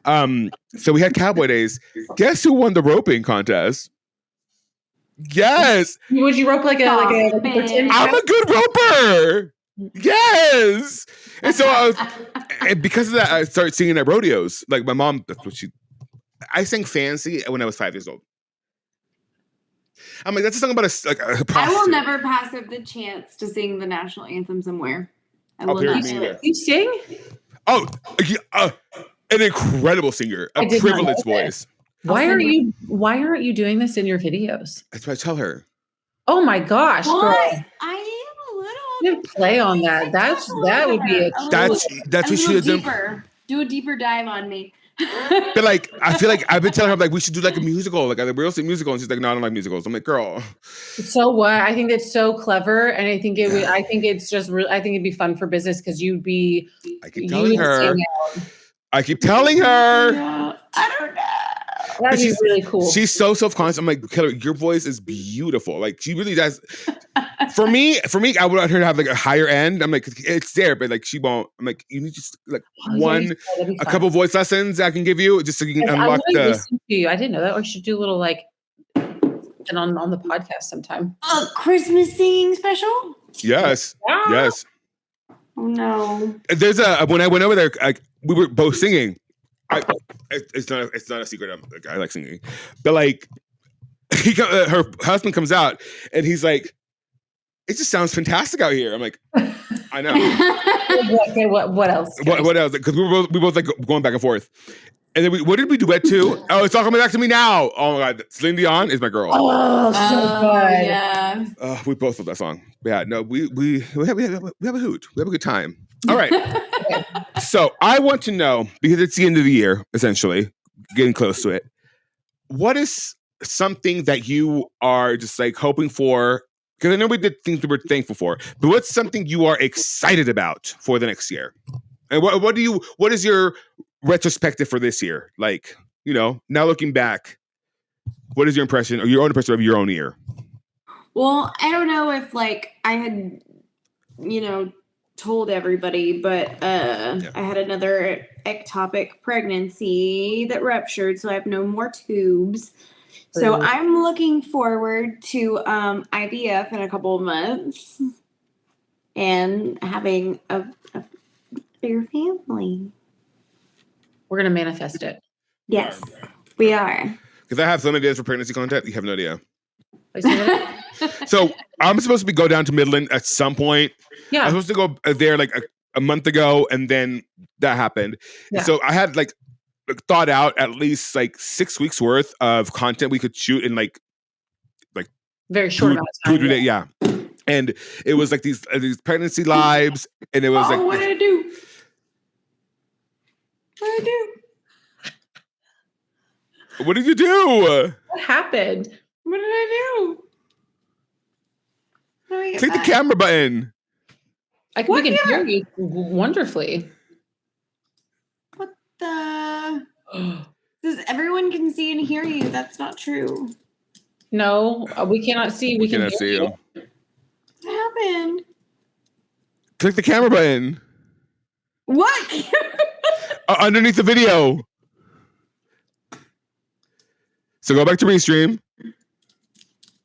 So we had Cowboy Days. Guess who won the roping contest? Yes. Would you rope like a I'm a good roper. Yes. And so and because of that, I started singing at rodeos. Like my mom, I sang Fancy when I was 5 years old. I'm like, that's a song about a prostitute. I will never pass up the chance to sing the national anthem somewhere. I will not do it. You sing? Oh, an incredible singer, a privileged voice. Why aren't you doing this in your videos? That's what I tell her. Oh my gosh, what? girl. I am a little. You play on that. That would be a that's what she does. Do a deeper dive on me. But like, I feel like I've been telling her like we should do like a musical, like a real estate musical, and she's like, no, I don't like musicals. I'm like, girl. So what? I think it's so clever, and I think it would. I think it's just. I think it'd be fun for business because you'd be. I keep telling her. I keep telling her. Yeah, I don't know. That'd be really cool. She's so self-conscious. I'm like, Keller, your voice is beautiful. Like she really does. For me, I would want her to have like a higher end. I'm like, it's there, but like she won't. I'm like, you need just like a couple voice lessons I can give you just so you can unlock the. Listen to you. I didn't know that. We should do a little like, and on the podcast sometime. A Christmas singing special. Yes. Yeah. Yes. Oh no. There's when I went over there, we were both singing. It's not a secret. I like singing, but like, her husband comes out and he's like, "It just sounds fantastic out here." I'm like, "I know." Okay, what else? What else? Because we both like going back and forth. And then what did we duet to? Oh, it's all coming back to me now. Oh my God, Celine Dion is my girl. Oh, so good. Yeah. We both love that song. Yeah, no, we have a hoot. We have a good time. All right. So I want to know, because it's the end of the year, essentially, getting close to it. What is something that you are just like hoping for? Because I know we did things we were thankful for, but what's something you are excited about for the next year? And what is your retrospective for this year? Like, now looking back, what is your impression or your own impression of your own year? Well, I don't know if like I had, told everybody, but I had another ectopic pregnancy that ruptured, so I have no more tubes. So I'm looking forward to IVF in a couple of months and having a bigger family. We're gonna manifest it. Yes, we are. Because I have some ideas for pregnancy content. You have no idea. So I'm supposed to go down to Midland at some point. Yeah. I was supposed to go there like a month ago, and then that happened. Yeah. So I had like thought out at least like 6 weeks worth of content we could shoot in like very short amount of time. 2 days, yeah. And it was like these pregnancy lives, and it was like, what did I do? What did I do? What did you do? What happened? What did I do? Click the camera button. We can hear you wonderfully. What the? Because everyone can see and hear you. That's not true. No, we cannot see. We cannot see you. What happened? Click the camera button. What? Underneath the video. So go back to Restream.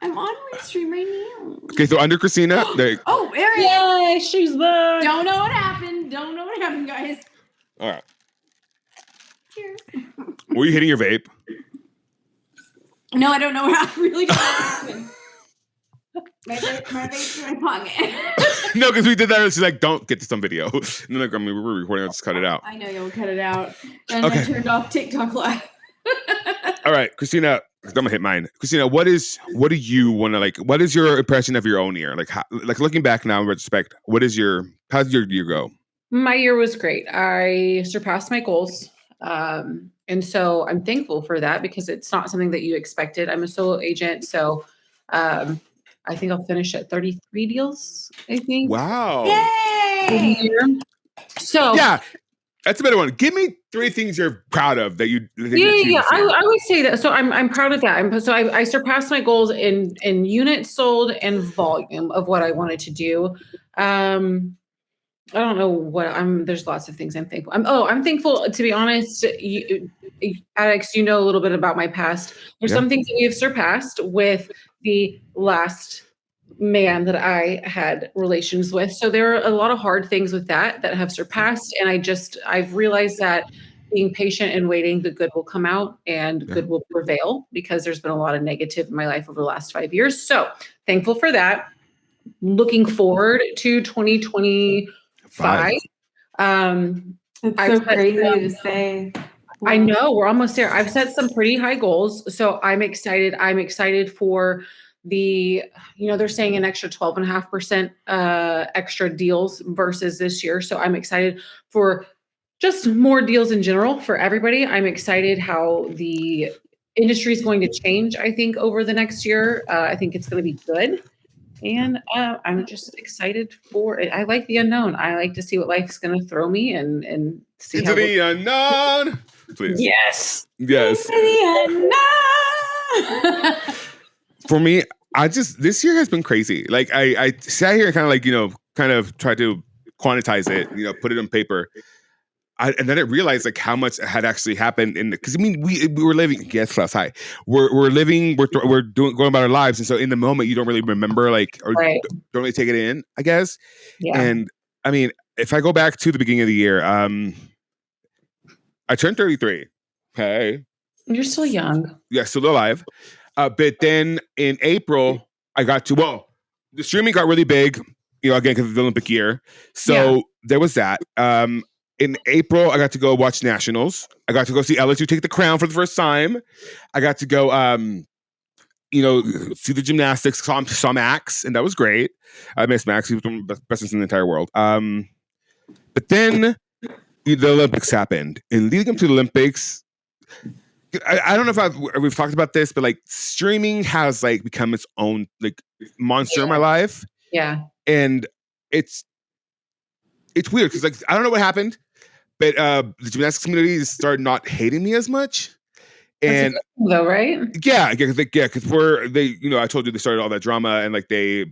I'm on Restream right now. Okay, so under Christina. There. Oh, Erin. Yay, she's back. Don't know what happened. Don't know what happened, guys. All right. Cheers. Were you hitting your vape? No, I don't know. I really don't know what happened. My vape's in my pocket. No, because we did that. She's like, don't get this on video. And then like, I mean, we're recording. I'll just cut it out. I know you'll cut it out. And Okay. I turned off TikTok Live. All right, Christina. I'm gonna hit mine. Christina, what do you want to like? What is your impression of your own year? Like, like looking back now in retrospect, how's your year go? My year was great. I surpassed my goals. And so I'm thankful for that because it's not something that you expected. I'm a solo agent. So I think I'll finish at 33 deals, I think. Wow. Yay! So yeah, that's a better one. Give me 3 things you're proud of that you. Yeah. I would say that. So I'm proud of that. I surpassed my goals in units sold and volume of what I wanted to do. I don't know what there's lots of things I'm thankful. I'm thankful, to be honest. Alex, you know a little bit about my past. There's some things that we have surpassed with the last man that I had relations with. So there are a lot of hard things with that have surpassed. And I've realized that being patient and waiting, the good will come out and good will prevail, because there's been a lot of negative in my life over the last 5 years. So thankful for that. Looking forward to 2025. It's so crazy to say. I know, we're almost there. I've set some pretty high goals, so I'm excited. I'm excited for they're saying an extra 12.5% extra deals versus this year. So I'm excited for just more deals in general for everybody. I'm excited how the industry is going to change, I think, over the next year. I think it's going to be good. And I'm just excited for it. I like the unknown. I like to see what life's going to throw me and see into the unknown. Please. Yes. Yes. Into the unknown. For me, this year has been crazy. Like I sat here and kind of like, kind of tried to quantize it, put it on paper. And then I realized like how much had actually happened because I mean we were living. Yes, plus hi. We're living. We're going about our lives, and so in the moment you don't really remember or don't really take it in. I guess. Yeah. And I mean, if I go back to the beginning of the year, I turned 33. Okay. You're still young. Yeah, still alive. But then in April, I got the streaming got really big. Again because of the Olympic year. So there was that. In April, I got to go watch Nationals. I got to go see LSU take the crown for the first time. I got to go, see the gymnastics, saw Max, and that was great. I miss Max. He was one of the best in the entire world. But then the Olympics happened. And leading up to the Olympics, I don't know if we've talked about this, but like streaming has like become its own like monster in my life. Yeah. And it's weird because like I don't know what happened. But the gymnastics community started not hating me as much, and though, right? Yeah, because I told you they started all that drama and like they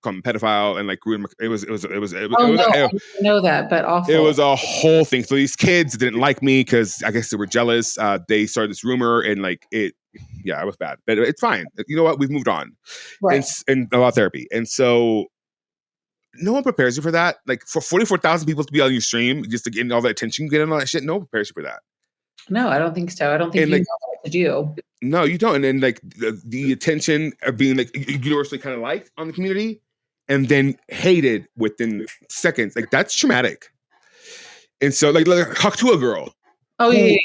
called me pedophile and like it was. I know that, but awful. It was a whole thing. So these kids didn't like me because I guess they were jealous. They started this rumor and like it, Yeah, it was bad, but it's fine. You know what? We've moved on. Right. And a lot of therapy. And so no one prepares you for that. Like for 44,000 people to be on your stream just to get all the attention, getting all that shit. No one prepares you for that. No, I don't think so. I don't think And, you like, know what to do. No, you don't. And then like the attention of being like universally kind of liked on the community and then hated within seconds. Like that's traumatic. And so like talk to a girl. Oh yeah.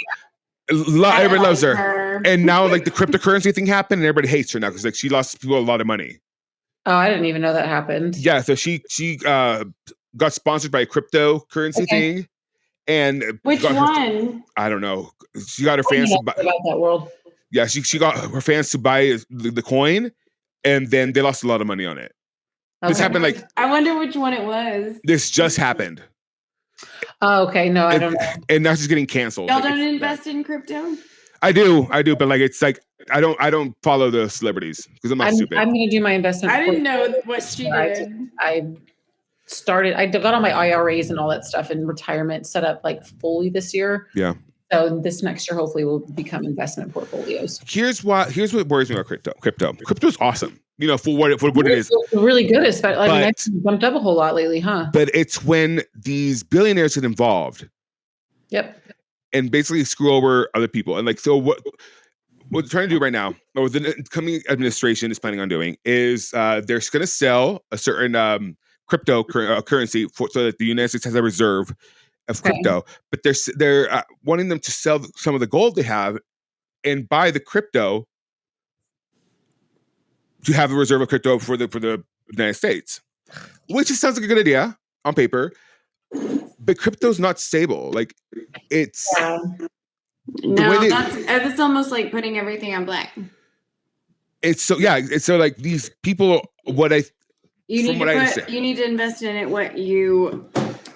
Everybody loves her. her. And now like the cryptocurrency thing happened and everybody hates her now because like she lost people a lot of money. Oh, I didn't even know that happened. Yeah, so she got sponsored by a cryptocurrency thing. And which one? I don't know. She got her fans to buy about that world. Yeah, she got her fans to buy the coin, and then they lost a lot of money on it. Okay. This happened like I wonder which one it was. This just happened. Oh, okay. No, I don't know. And now she's getting canceled. Y'all like, don't invest in crypto? I do, but like it's like I don't follow the celebrities because I'm not stupid. I'm gonna do my investment. I didn't know what she did. I got all my IRAs and all that stuff in retirement set up like fully this year. Yeah. So this next year hopefully will become investment portfolios. Here's what worries me about crypto. Crypto is awesome. You know, for what it is. Really good, especially I mean, it's bumped up a whole lot lately, huh? But it's when these billionaires get involved. Yep. And basically screw over other people. And like, so what they're trying to do right now, or the coming administration is planning on doing, is they're going to sell a certain cryptocurrency so that the United States has a reserve of crypto. But they're wanting them to sell some of the gold they have and buy the crypto to have a reserve of crypto for the United States, which sounds like a good idea on paper. But crypto's not stable. Like it's that's almost like putting everything on black. It's so like these people. You need to invest in it. What you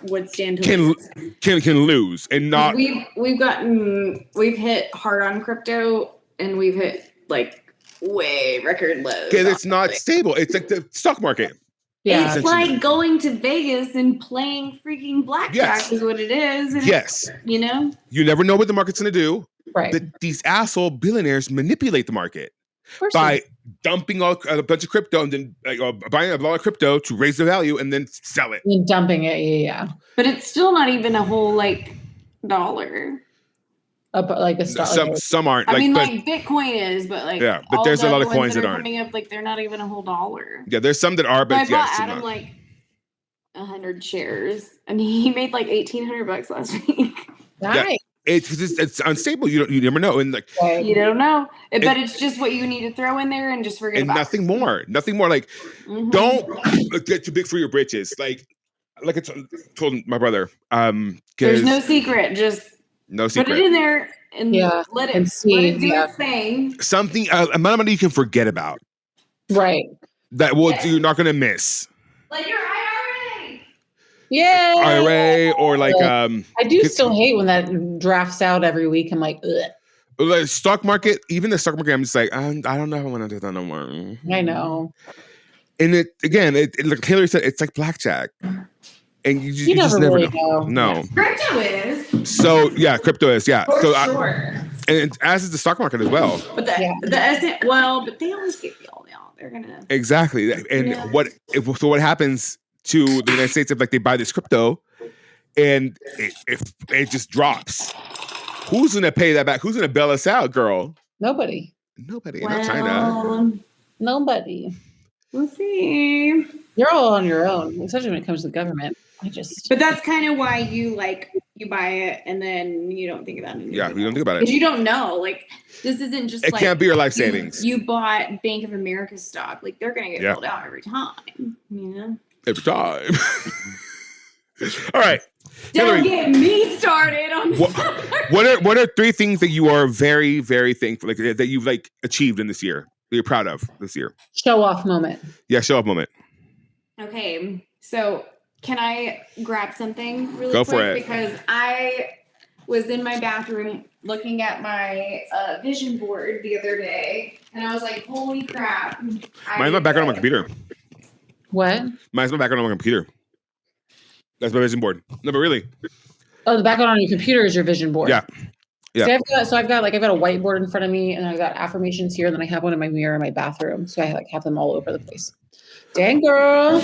would stand to lose. Can lose and not. We've hit hard on crypto and we've hit like way record lows. Because it's not stable. It's like the stock market. Yeah, it's like going to Vegas and playing freaking blackjack is what it is. And yes. You know? You never know what the market's going to do. Right. These asshole billionaires manipulate the market by dumping a bunch of crypto and then buying a lot of crypto to raise the value and then sell it. And dumping it, yeah. But it's still not even a whole like dollar. Like a stock. Some aren't. I mean, like Bitcoin is, but like but there's a lot of coins that aren't coming up. Like they're not even a whole dollar. Yeah, there's some that are, but I bought Adam like 100 shares, and he made like $1,800 last week. Nice. It's unstable. You never know, and like you don't know. But it's just what you need to throw in there and just forget about. Nothing more. Like don't get too big for your britches. Like I told my brother. There's no secret. Just. No secret. Put it in there and let it do its thing. Something amount of money you can forget about. Right. That you're not gonna miss. Like your IRA. Yeah. IRA or like I do still hate when that drafts out every week. I'm like, ugh. The stock market, even the stock market, I'm just like, I don't know if I want to do that no more. I know. And it like Hillary said, it's like blackjack. And you just never know. No. Crypto is. So crypto is, For sure. And as is the stock market as well. But but they always get bailed out. They're gonna exactly. And what happens to the United States if like they buy this crypto and if it just drops? Who's gonna pay that back? Who's gonna bail us out, girl? Nobody. Not China. Nobody. We'll see. You're all on your own, especially when it comes to the government. But that's kind of why you buy it and then you don't think about it. Yeah, you don't think about it. Because you don't know. Like this isn't just it can't be your life savings. You bought Bank of America stock. Like they're gonna get pulled out every time. You know? Every time. All right. Don't get me started on this. What are 3 things that you are very, very thankful that you've achieved in this year that you're proud of this year? Show off moment. Yeah, show off moment. Okay, so can I grab something really Go quick? for it. Because I was in my bathroom looking at my vision board the other day, and I was like, holy crap. Mine's not background on my computer. What? Mine's not background on my computer. That's my vision board. No, but really. Oh, the background on your computer is your vision board. Yeah. So I've got a whiteboard in front of me, and I've got affirmations here, and then I have one in my mirror in my bathroom. So I have them all over the place. Dang, girl.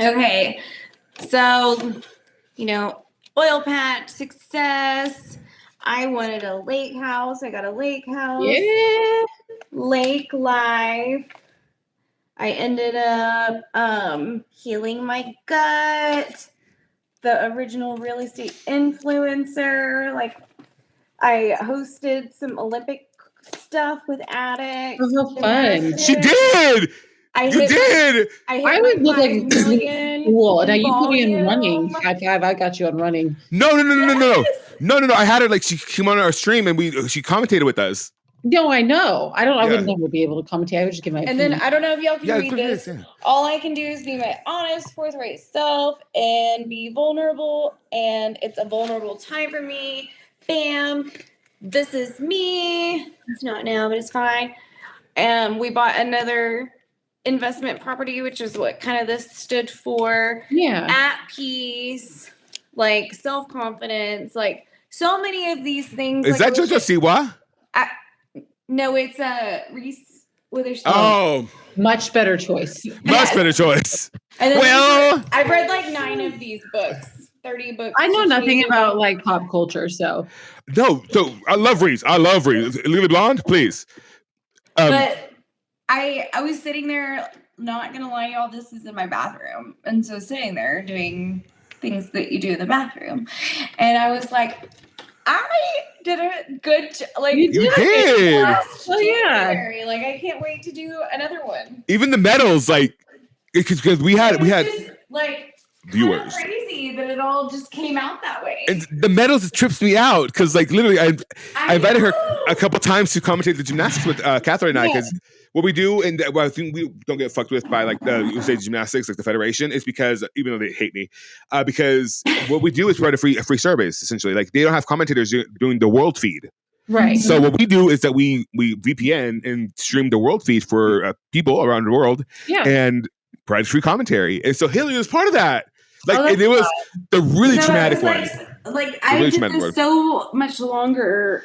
Okay. So, oil patch, success. I wanted a lake house. I got a lake house. Yeah. Lake life. I ended up healing my gut. The original real estate influencer. Like, I hosted some Olympic stuff with addicts. Oh, how fun. She did. I would look like cool. Now you put me on running. High five. I got you on running. No. I had her like she came on our stream and she commentated with us. No, I know. I would never be able to commentate. I would just give my opinion. Then I don't know if y'all can read this. All I can do is be my honest, forthright self and be vulnerable. And it's a vulnerable time for me. Bam. This is me. It's not now, but it's fine. We bought another investment property, which is what kind of this stood for. Yeah. At peace, like self-confidence, like so many of these things. Is that Jojo Siwa? No, it's Reese Witherspoon. Oh, much better choice. Much better choice. And then I've read like 9 of these books, 30 books. I know nothing about like pop culture, so. No, so I love Reese. Legally Blonde, please. But I was sitting there, not gonna lie, y'all, this is in my bathroom. And so sitting there doing things that you do in the bathroom. And I was like, I did a good like you did. Oh yeah. Like I can't wait to do another one. Even the medals, like because we had just, like viewers. Crazy that it all just came out that way. And the medals trips me out because like literally I invited her a couple times to commentate the gymnastics with Catherine and I because what we do and what I think we don't get fucked with by like the USA Gymnastics, like the federation, is because even though they hate me, because what we do is provide a free service essentially. Like they don't have commentators doing the world feed. Right. So what we do is that we VPN and stream the world feed for people around the world and provide free commentary. And so Haley was part of that. Like and it was the really traumatic one. Like I did this so much longer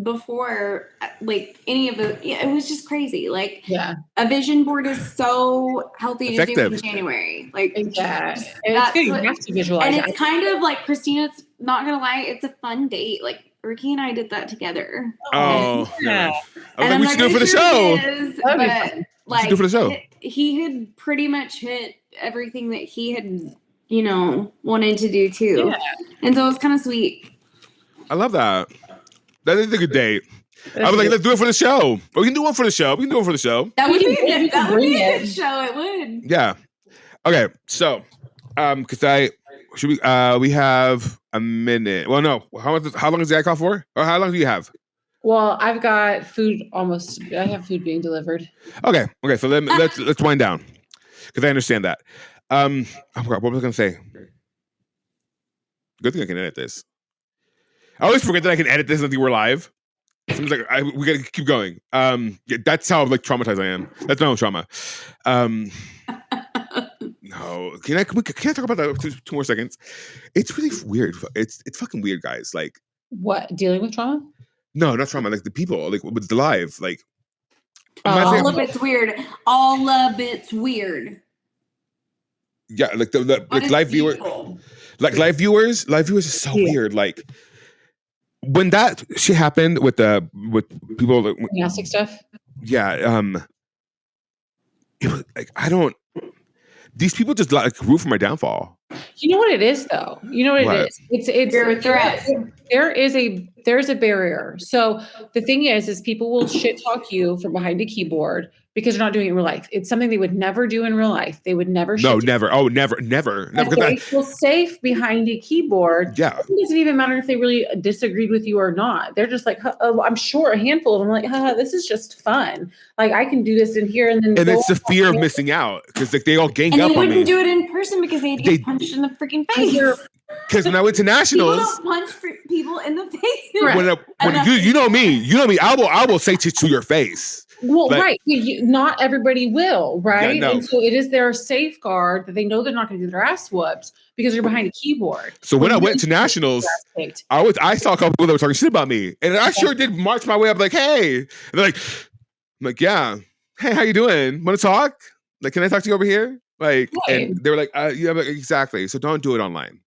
before like any of the it was just crazy. Like a vision board is so healthy to do in January. Like it's good. You have to visualize. And it's kind of like Christina's not gonna lie, it's a fun date. Like Ricky and I did that together. Oh yeah. I was like, we should do it for the show. But like do it for the show. He had pretty much hit everything that he had wanted to do too. Yeah. And so it was kind of sweet. I love that. That is a good date. I was like, let's do it for the show. Or we can do one for the show. That would be a good show. It would. Yeah. Okay. So, because we have a minute. Well, no. How long is the icon for? Or how long do you have? Well, I've got food I have food being delivered. Okay. So let's wind down. Because I understand that. I forgot what was I going to say. Good thing I can edit this. I always forget that I can edit this until we're live. Seems like we got to keep going. That's how like traumatized I am. That's my own trauma. No, can I talk about that for 2 more seconds? It's really weird. It's fucking weird, guys. Like what? Dealing with trauma? No, not trauma. Like the people, like with the live, like all of it's weird. All of it's weird. Yeah, like the like live viewers, live viewers is so weird. Like when that shit happened with people, like, gymnastic stuff. Yeah, it was like these people just like root for my downfall. You know what it is, though. You know what it is. It's a threat. There's a barrier. So the thing is people will shit talk you from behind a keyboard because they're not doing it in real life. It's something they would never do in real life. They would never. No, never. Oh, never. They feel safe behind a keyboard. Yeah. It doesn't even matter if they really disagreed with you or not. They're just like, I'm sure a handful of them are like, this is just fun. Like I can do this in here and then. And it's the fear of missing out because like they all gang up on me. And they wouldn't do it in person because they'd get punched in the freaking face. Because when I went to nationals, people don't punch people in the face. When you know me, I will say to your face. Well, right. Not everybody will, right? Yeah, no. And so it is their safeguard that they know they're not going to get their ass whooped because they're behind a keyboard. So when I went to nationals, I saw a couple people that were talking shit about me, and I sure did march my way up like, hey. And they're like, I'm like, yeah. Hey, how you doing? Want to talk? Like, can I talk to you over here? Like, and they were like, yeah, exactly. So don't do it online.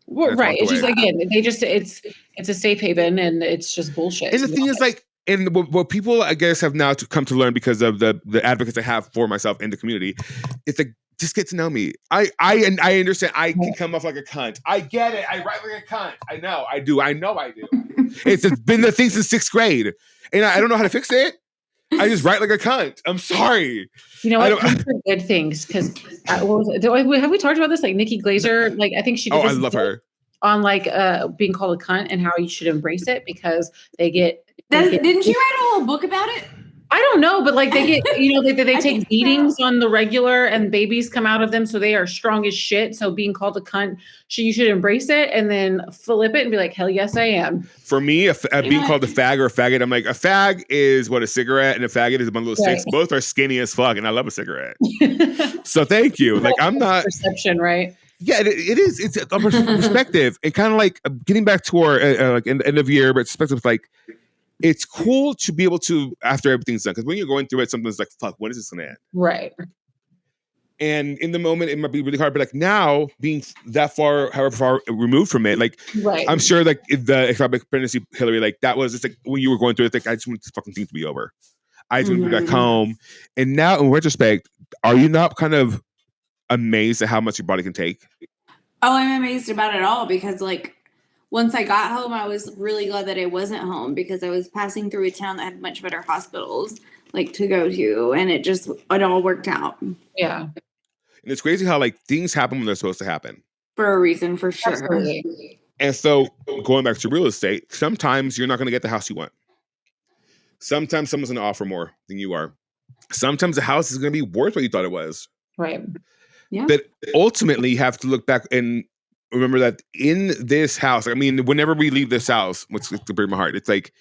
Well, right. It's just, again, it's a safe haven, and it's just bullshit. And the thing is, like, and what people, I guess, have now come to learn because of the advocates I have for myself in the community, it's like, just get to know me. I understand I can come off like a cunt. I get it. I write like a cunt. I know I do. It's been the thing since 6th grade, and I don't know how to fix it. I just write like a cunt. I'm sorry. You know what? Those are good things because have we talked about this? Like Nikki Glazer, like I think she did I love her. On like being called a cunt and how you should embrace it because didn't she write a whole book about it? I don't know, but like they get, they take beatings on the regular and babies come out of them. So they are strong as shit. So being called a cunt, you should embrace it and then flip it and be like, hell yes, I am. For me, being called a fag or a faggot, I'm like, a fag is what a cigarette and a faggot is a bundle of sticks. Both are skinny as fuck. And I love a cigarette. So thank you. Like, I'm not. Perception, right? Yeah, it is. It's a perspective. And kind of like getting back to our like end of year, but perspective, like, it's cool to be able to, after everything's done, because when you're going through it, something's like, fuck, when is this going to end? Right. And in the moment, it might be really hard. But like now, being that far, however far removed from it, like, I'm sure like the economic pregnancy, Hillary, like that was, it's like when you were going through it, like, I just want this fucking thing to be over. I just want to be back home. And now, in retrospect, are you not kind of amazed at how much your body can take? Oh, I'm amazed about it all because like, once I got home, I was really glad that I wasn't home because I was passing through a town that had much better hospitals like to go to, and it all worked out. Yeah. And it's crazy how like things happen when they're supposed to happen. For a reason, for sure. Absolutely. And so going back to real estate, sometimes you're not going to get the house you want. Sometimes someone's going to offer more than you are. Sometimes the house is going to be worth what you thought it was. Right. Yeah. But ultimately, you have to look back and remember that in this house, I mean, whenever we leave this house, which to break my heart, it's like,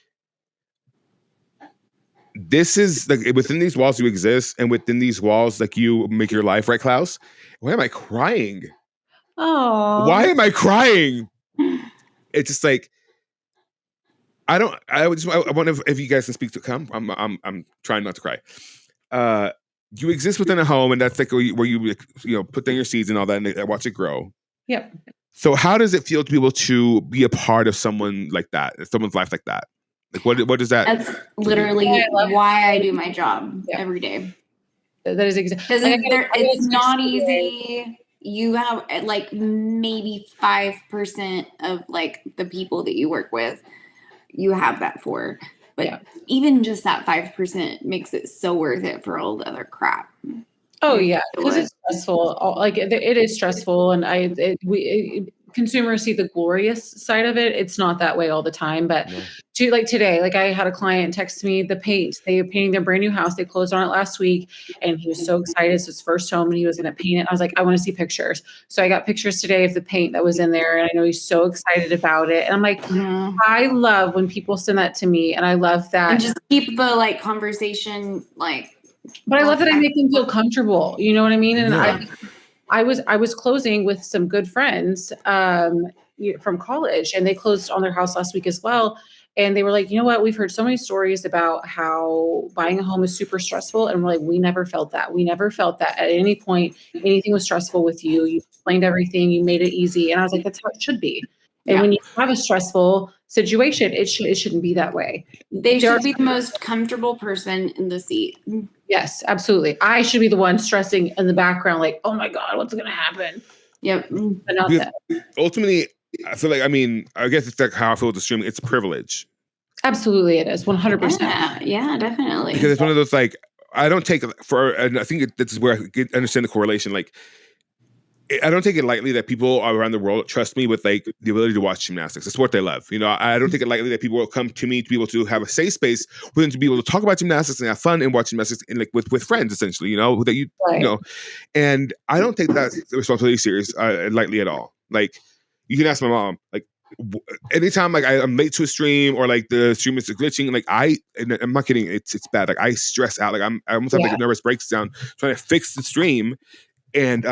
this is like within these walls you exist, and within these walls, like you make your life, right, Klaus? Why am I crying? Oh, why am I crying? It's just like, I wonder if you guys can speak to come. I'm trying not to cry. You exist within a home, and that's like where you put down your seeds and all that, and watch it grow. Yep. So how does it feel to be able to be a part of someone like that, someone's life like that? Like what does that? That's literally why I do my job every day. That is exactly. It's not easy. You have like maybe 5% of like the people that you work with, you have that for. But even just that 5% makes it so worth it for all the other crap. Oh yeah, because it's stressful. Like it is stressful, and consumers see the glorious side of it. It's not that way all the time, but like today, like I had a client text me the paint. They are painting their brand new house. They closed on it last week, and he was so excited. It's his first home, and he was going to paint it. I was like, I want to see pictures. So I got pictures today of the paint that was in there, and I know he's so excited about it. And I'm like, I love when people send that to me, and I love that. And just keep the like conversation like. But I love that I make them feel comfortable. You know what I mean? And I was closing with some good friends from college, and they closed on their house last week as well. And they were like, you know what? We've heard so many stories about how buying a home is super stressful. And we're like, we never felt that. We never felt that at any point anything was stressful with you. You explained everything. You made it easy. And I was like, that's how it should be. And when you have a stressful situation, it shouldn't be that way. They should be the most comfortable person in the seat. Yes, absolutely. I should be the one stressing in the background, like, oh my God, what's going to happen? Yep. But not that. Ultimately, I feel like, I guess it's like how I feel with the streaming. It's a privilege. Absolutely, it is 100%. Yeah, definitely. Because it's one of those like, I don't take and I think this is where I understand the correlation. Like, I don't take it lightly that people around the world trust me with like the ability to watch gymnastics. It's what they love. I don't take it lightly that people will come to me to be able to have a safe space for them to be able to talk about gymnastics and have fun and watch gymnastics and like with friends, essentially, and I don't take that responsibility serious lightly at all. Like, you can ask my mom, like, anytime like I'm late to a stream or like the stream is glitching, like I'm not kidding, it's bad. Like I stress out. Like I almost have like a nervous breakdown trying to fix the stream, and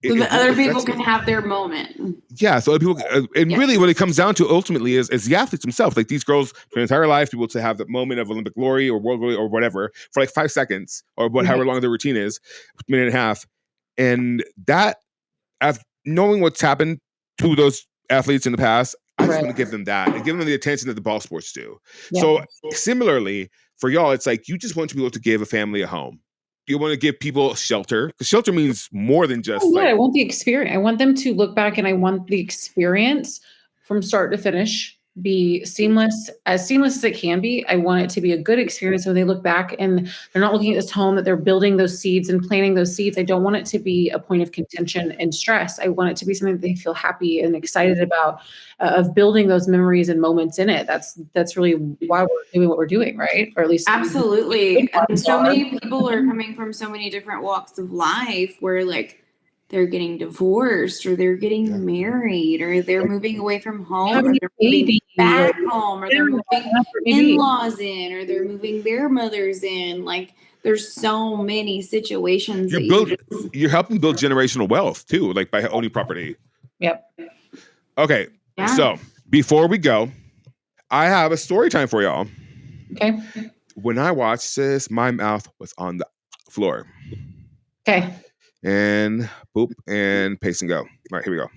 so that other people can have their moment. Yeah, so other people, and really, what it comes down to ultimately is the athletes themselves. Like these girls, for their entire life, people to have the moment of Olympic glory or world glory or whatever for like 5 seconds or however long their routine is, minute and a half, and that, after knowing what's happened to those athletes in the past, I just want to give them that and give them the attention that the ball sports do. Yeah. So similarly for y'all, it's like you just want to be able to give a family a home. You want to give people shelter, because shelter means more than just. I want the experience. I want them to look back, and I want the experience from start to finish be seamless as it can be. I want it to be a good experience when they look back and they're not looking at this home, that they're building those seeds and planting those seeds. I don't want it to be a point of contention and stress. I want it to be something that they feel happy and excited about, of building those memories and moments in it. That's really why we're doing what we're doing, right? Or at least absolutely. And so many people are coming from so many different walks of life where like they're getting divorced or they're getting married or they're moving away from home or they're moving back home or they're moving in-laws in or they're moving their mothers in. Like there's so many situations you're helping build generational wealth too, like by owning property. Yep. Okay. Yeah. So before we go, I have a story time for y'all. Okay. When I watched this, my mouth was on the floor. Okay. And boop and paste and go. All right, here we go.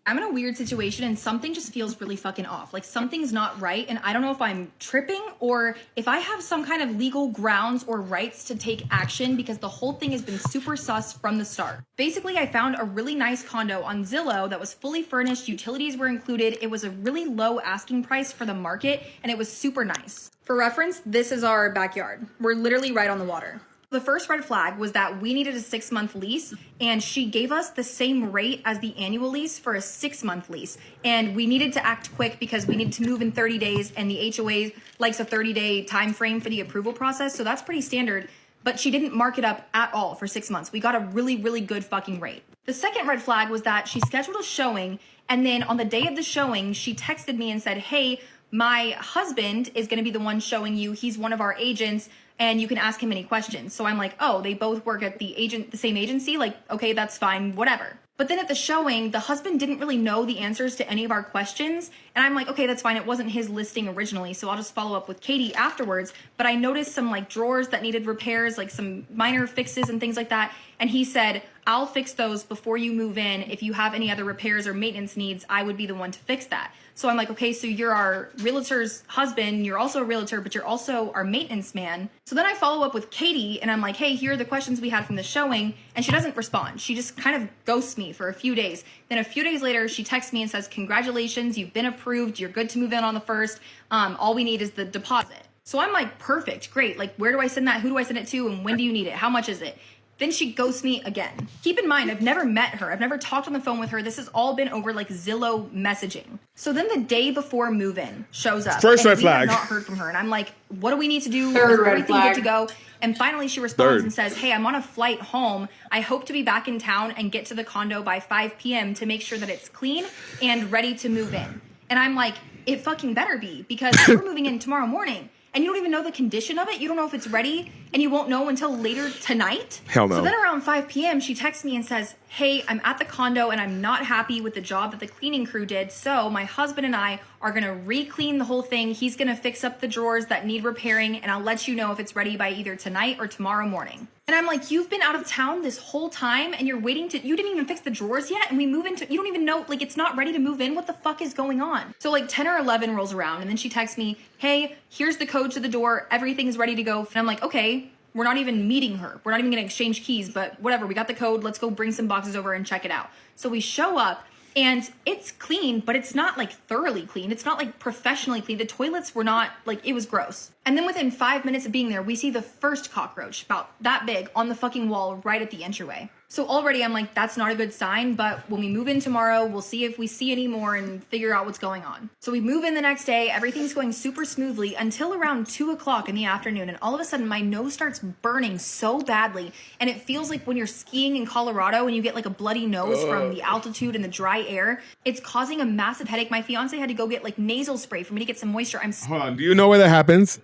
I'm in a weird situation and something just feels really fucking off. Like something's not right and I don't know if I'm tripping or if I have some kind of legal grounds or rights to take action because the whole thing has been super sus from the start. Basically, I found a really nice condo on Zillow that was fully furnished, utilities were included, it was a really low asking price for the market and it was super nice. For reference, this is our backyard. We're literally right on the water. The first red flag was that we needed a 6-month lease and she gave us the same rate as the annual lease for a 6-month lease. And we needed to act quick because we needed to move in 30 days and the HOA likes a 30-day time frame for the approval process. So that's pretty standard, but she didn't mark it up at all for 6 months. We got a really, really good fucking rate. The second red flag was that she scheduled a showing and then on the day of the showing, she texted me and said, hey, my husband is gonna be the one showing you. He's one of our agents and you can ask him any questions. So I'm like, oh, they both work at the same agency? Like, okay, that's fine, whatever. But then at the showing, the husband didn't really know the answers to any of our questions. And I'm like, okay, that's fine. It wasn't his listing originally. So I'll just follow up with Katie afterwards. But I noticed some like drawers that needed repairs, like some minor fixes and things like that. And he said, I'll fix those before you move in. If you have any other repairs or maintenance needs, I would be the one to fix that. So I'm like, okay, so you're our realtor's husband, you're also a realtor, but you're also our maintenance man. So then I follow up with Katie and I'm like, hey, here are the questions we had from the showing. And she doesn't respond. She just kind of ghosts me for a few days. Then a few days later, she texts me and says, congratulations, you've been approved. You're good to move in on the 1st. All we need is the deposit. So I'm like, perfect, great. Like, where do I send that? Who do I send it to? And when do you need it? How much is it? Then she ghosts me again. Keep in mind, I've never met her. I've never talked on the phone with her. This has all been over like Zillow messaging. So then the day before move-in shows up. First red flag. We have not heard from her. And I'm like, what do we need to do? Third red everything flag. good to go? And finally she responds and says, hey, I'm on a flight home. I hope to be back in town and get to the condo by 5 p.m. to make sure that it's clean and ready to move in. And I'm like, it fucking better be because we're moving in tomorrow morning. And you don't even know the condition of it. You don't know if it's ready and you won't know until later tonight. Hell no. So then around 5 p.m. she texts me and says, hey, I'm at the condo and I'm not happy with the job that the cleaning crew did. So my husband and I are going to re-clean the whole thing. He's going to fix up the drawers that need repairing and I'll let you know if it's ready by either tonight or tomorrow morning. And I'm like, you've been out of town this whole time and you're waiting you didn't even fix the drawers yet. And we move into, you don't even know, like it's not ready to move in. What the fuck is going on? So like 10 or 11 rolls around and then she texts me, hey, here's the code to the door. Everything's ready to go. And I'm like, okay, we're not even meeting her. We're not even gonna exchange keys, but whatever, we got the code. Let's go bring some boxes over and check it out. So we show up and it's clean, but it's not like thoroughly clean. It's not like professionally clean. The toilets were not like, it was gross. And then within 5 minutes of being there, we see the first cockroach about that big on the fucking wall right at the entryway. So already I'm like, that's not a good sign, but when we move in tomorrow, we'll see if we see any more and figure out what's going on. So we move in the next day, everything's going super smoothly until around 2 o'clock in the afternoon. And all of a sudden my nose starts burning so badly. And it feels like when you're skiing in Colorado and you get like a bloody nose from the altitude and the dry air, it's causing a massive headache. My fiance had to go get like nasal spray for me to get some moisture. Hold on, do you know where that happens?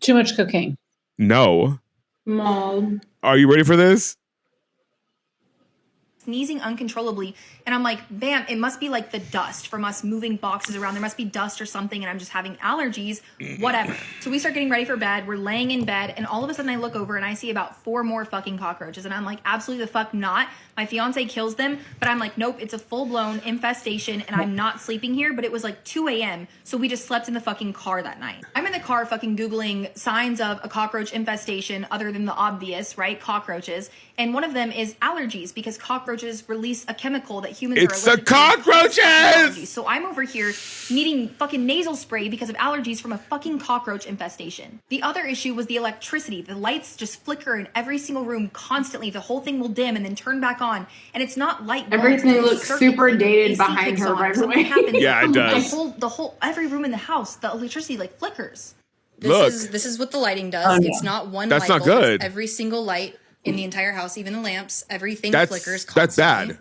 Too much cocaine. No. Mom. Are you ready for this? Sneezing uncontrollably, and I'm like, bam, it must be like the dust from us moving boxes around. There must be dust or something, and I'm just having allergies, whatever. So we start getting ready for bed. We're laying in bed, and all of a sudden I look over and I see about 4 more fucking cockroaches, and I'm like, absolutely the fuck not. My fiance kills them, but I'm like, nope, it's a full-blown infestation, and I'm not sleeping here. But it was like 2 a.m., so we just slept in the fucking car that night. I'm in the car fucking Googling signs of a cockroach infestation other than the obvious, right? Cockroaches. And one of them is allergies, because cockroaches release a chemical that humans are allergic to. It's the cockroaches! So I'm over here needing fucking nasal spray because of allergies from a fucking cockroach infestation. The other issue was the electricity. The lights just flicker in every single room constantly. The whole thing will dim and then turn back on. And it's not light bulbs. Everything looks super dated behind her, by the way. Yeah, it does. The whole every room in the house, the electricity like flickers. This is what the lighting does. It's not one That's light not bulb. good. It's every single light in the entire house, even the lamps, everything flickers constantly. That's bad.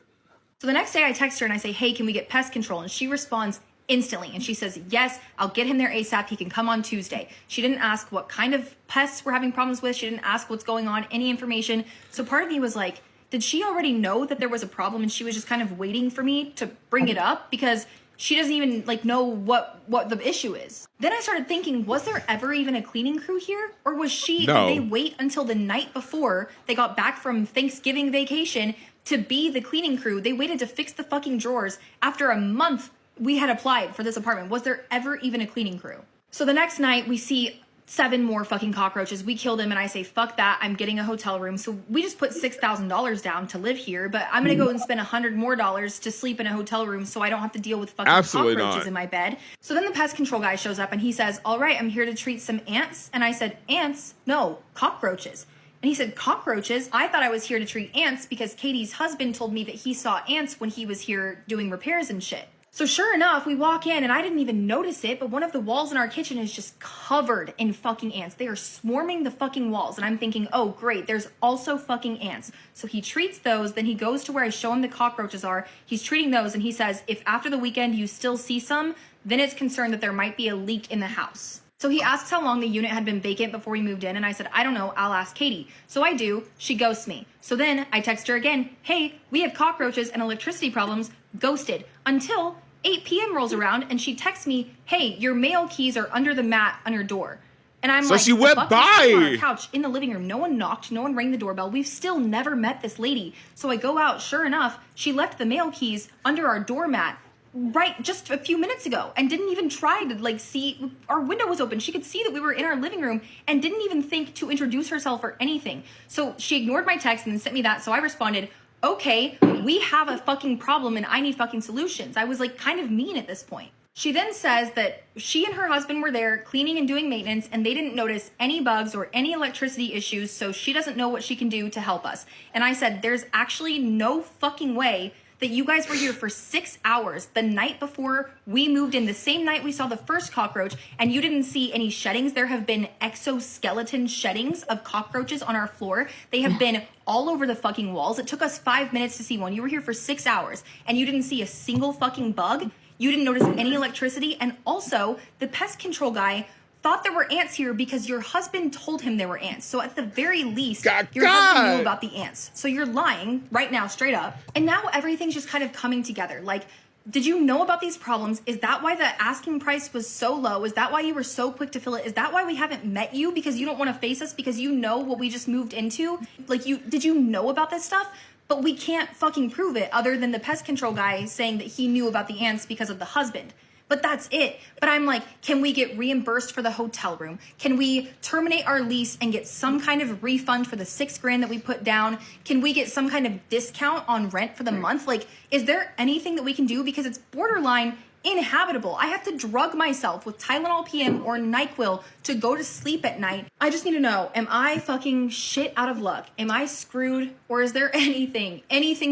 So the next day I text her and I say, hey, can we get pest control? And she responds instantly. And she says, yes, I'll get him there ASAP. He can come on Tuesday. She didn't ask what kind of pests we're having problems with. She didn't ask what's going on, any information. So part of me was like, did she already know that there was a problem and she was just kind of waiting for me to bring it up? Because she doesn't even like know what the issue is. Then I started thinking, was there ever even a cleaning crew here? Or was she, No. did they wait until the night before they got back from Thanksgiving vacation to be the cleaning crew? They waited to fix the fucking drawers after a month we had applied for this apartment. Was there ever even a cleaning crew? So the next night we see 7 more fucking cockroaches. We kill them and I say, fuck that, I'm getting a hotel room. So we just put $6,000 down to live here, but I'm gonna go and spend $100 more to sleep in a hotel room so I don't have to deal with fucking cockroaches in my bed. So then the pest control guy shows up and he says, all right, I'm here to treat some ants. And I said, ants? No, cockroaches. And he said, cockroaches? I thought I was here to treat ants because Katie's husband told me that he saw ants when he was here doing repairs and shit. So sure enough, we walk in and I didn't even notice it, but one of the walls in our kitchen is just covered in fucking ants. They are swarming the fucking walls. And I'm thinking, oh great, there's also fucking ants. So he treats those, then he goes to where I show him the cockroaches are. He's treating those and he says, if after the weekend you still see some, then it's concerned that there might be a leak in the house. So he asks how long the unit had been vacant before we moved in, and I said, I don't know, I'll ask Katie. So I do, she ghosts me. So then I text her again, hey, we have cockroaches and electricity problems, ghosted, until 8 p.m. rolls around and she texts me, hey, your mail keys are under the mat on your door. And I'm like, she went on our by couch in the living room. No one knocked, no one rang the doorbell. We've still never met this lady. So I go out, sure enough, she left the mail keys under our doormat right just a few minutes ago and didn't even try to like see. Our window was open. She could see that we were in our living room and didn't even think to introduce herself or anything. So she ignored my text and then sent me that. So I responded, okay, we have a fucking problem and I need fucking solutions. I was like kind of mean at this point. She then says that she and her husband were there cleaning and doing maintenance and they didn't notice any bugs or any electricity issues, so she doesn't know what she can do to help us. And I said, there's actually no fucking way that you guys were here for 6 hours the night before we moved in, the same night we saw the first cockroach, and you didn't see any sheddings. There have been exoskeleton sheddings of cockroaches on our floor. They have been all over the fucking walls. It took us 5 minutes to see one. You were here for 6 hours and you didn't see a single fucking bug. You didn't notice any electricity. And also the pest control guy thought there were ants here because your husband told him there were ants. So at the very least, your husband knew about the ants. So you're lying right now, straight up. And now everything's just kind of coming together. Like, did you know about these problems? Is that why the asking price was so low? Is that why you were so quick to fill it? Is that why we haven't met you? Because you don't want to face us because you know what we just moved into? Like, did you know about this stuff? But we can't fucking prove it other than the pest control guy saying that he knew about the ants because of the husband. But that's it. But I'm like, can we get reimbursed for the hotel room? Can we terminate our lease and get some kind of refund for the $6,000 that we put down? Can we get some kind of discount on rent for the month? Like, is there anything that we can do? Because it's borderline inhabitable. I have to drug myself with Tylenol PM or NyQuil to go to sleep at night. I just need to know, am I fucking shit out of luck? Am I screwed? Or is there anything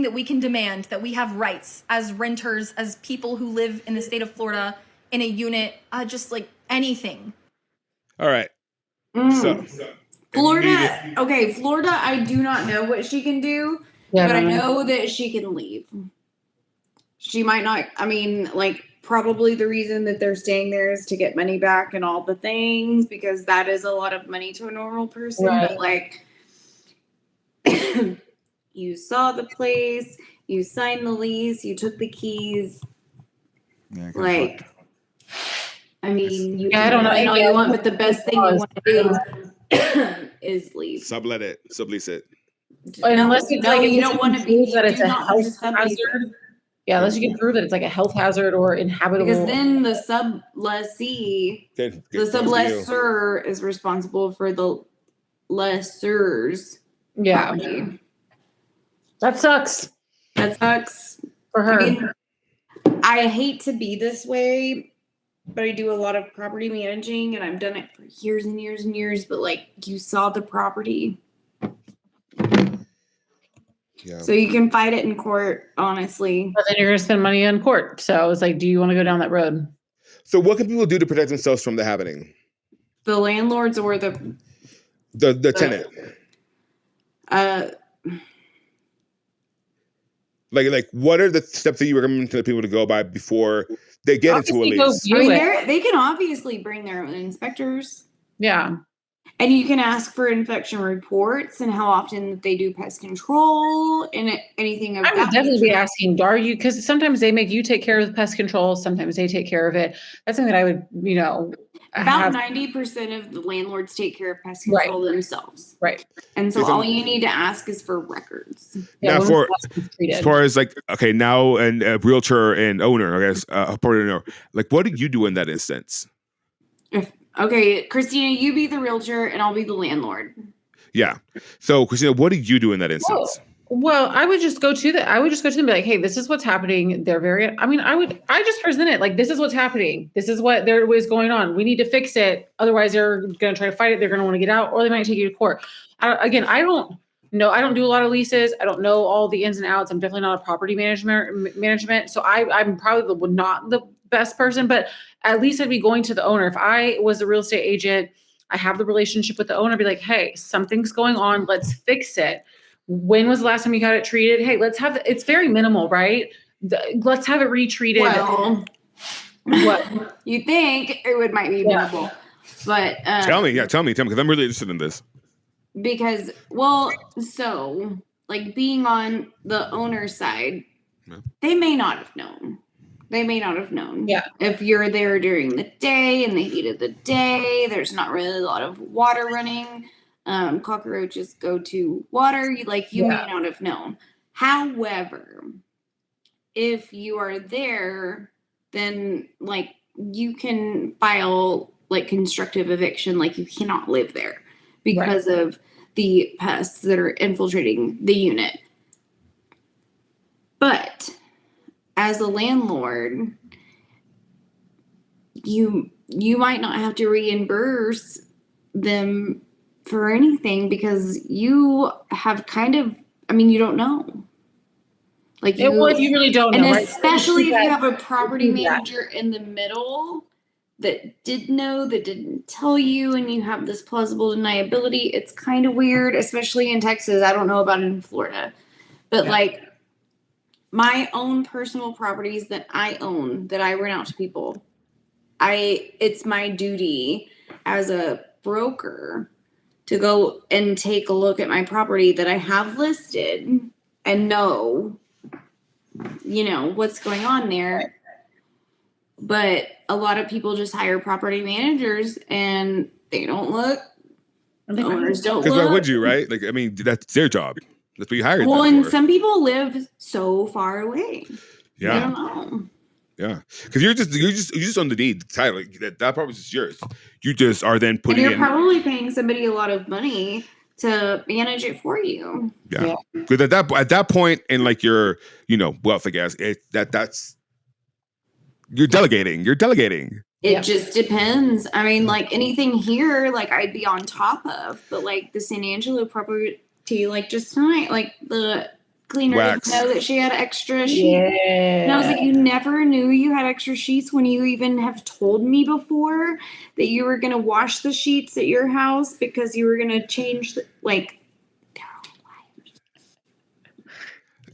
that we can demand, that we have rights as renters, as people who live in the state of Florida in a unit, just like anything? All right. So Florida. Okay, Florida. I do not know what she can do, but I know that she can leave. She might not. I mean, like, probably the reason that they're staying there is to get money back and all the things, because that is a lot of money to a normal person. Right. But like, you saw the place, you signed the lease, you took the keys. Yeah, Like, I mean, you I don't know. all you want, but the best thing you want to do is leave. Sublet it, sublease it. And unless it's No, like, you don't want to be that it's do a not health want to sublease it. hazard. Yeah, unless you can prove that it's like a health hazard or inhabitable. Because then the sublessee, Okay, the sublessor is responsible for the lessor's property. That sucks That sucks. for her. I mean, I hate to be this way, but I do a lot of property managing, and I've done it for years and years and years. But like, you saw the property. Yeah. So you can fight it in court, honestly. But then you're going to spend money on court. So it's like, do you want to go down that road? So what can people do to protect themselves from the happening? The landlords or the tenant. Like what are the steps that you recommend to people to go by before they get into a lease? I mean, they can obviously bring their own inspectors. Yeah. And you can ask for inspection reports and how often they do pest control and anything of I that. would definitely be nature. asking, are you, because sometimes they make you take care of the pest control. Sometimes they take care of it. That's something that I would, About 90% of the landlords take care of pest control themselves. Right. And so all you need to ask is for records. Now, as far as like, okay, now and a realtor and owner, I guess, partner, like, what do you do in that instance? Okay, Christina, you be the realtor and I'll be the landlord. Yeah. So, Christina, what do you do in that instance? Well, I would just go to them and be like, hey, this is what's happening. I just present it like, this is what's happening. This is what there was going on. We need to fix it. Otherwise they're going to try to fight it. They're going to want to get out, or they might take you to court. I don't know. I don't do a lot of leases. I don't know all the ins and outs. I'm definitely not a property management. So I'm probably not the best person, but at least I'd be going to the owner. If I was a real estate agent, I have the relationship with the owner, be like, hey, something's going on. Let's fix it. When was the last time you got it treated? Hey, it's very minimal, right? Let's have it retreated. Well, what you think it might be minimal, but tell me, because I'm really interested in this. Because, so like being on the owner's side, they may not have known. Yeah. If you're there during the day in the heat of the day, there's not really a lot of water running. Cockroaches go to water. You may not have known. However, if you are there, then like you can file like constructive eviction. Like you cannot live there because of the pests that are infiltrating the unit. But as a landlord, you might not have to reimburse them for anything because you have you don't know. Like if you really don't know, and especially if you have a property manager in the middle that did know, that didn't tell you, and you have this plausible deniability, it's kind of weird, especially in Texas. I don't know about it in Florida, but like my own personal properties that I own, that I rent out to people, it's my duty as a broker to go and take a look at my property that I have listed and know, what's going on there. But a lot of people just hire property managers and they don't look. The owners don't look. Because why would you, right? Like, I mean, that's their job. That's what you hired them for. Well, and some people live so far away. Yeah. I don't know. Yeah, because you're just on the deed title. Like, that property is yours. You just are then putting. And you're probably paying somebody a lot of money to manage it for you. Yeah, because at that point in like your wealth, I guess that's You're delegating. It just depends. I mean, like anything here, like I'd be on top of, but like the San Angelo property, like just tonight, like the cleaner Wax. didn't know that she had extra sheets. Yeah. And I was like, you never knew you had extra sheets when you even have told me before that you were going to wash the sheets at your house because you were going to change, like, they're all liars.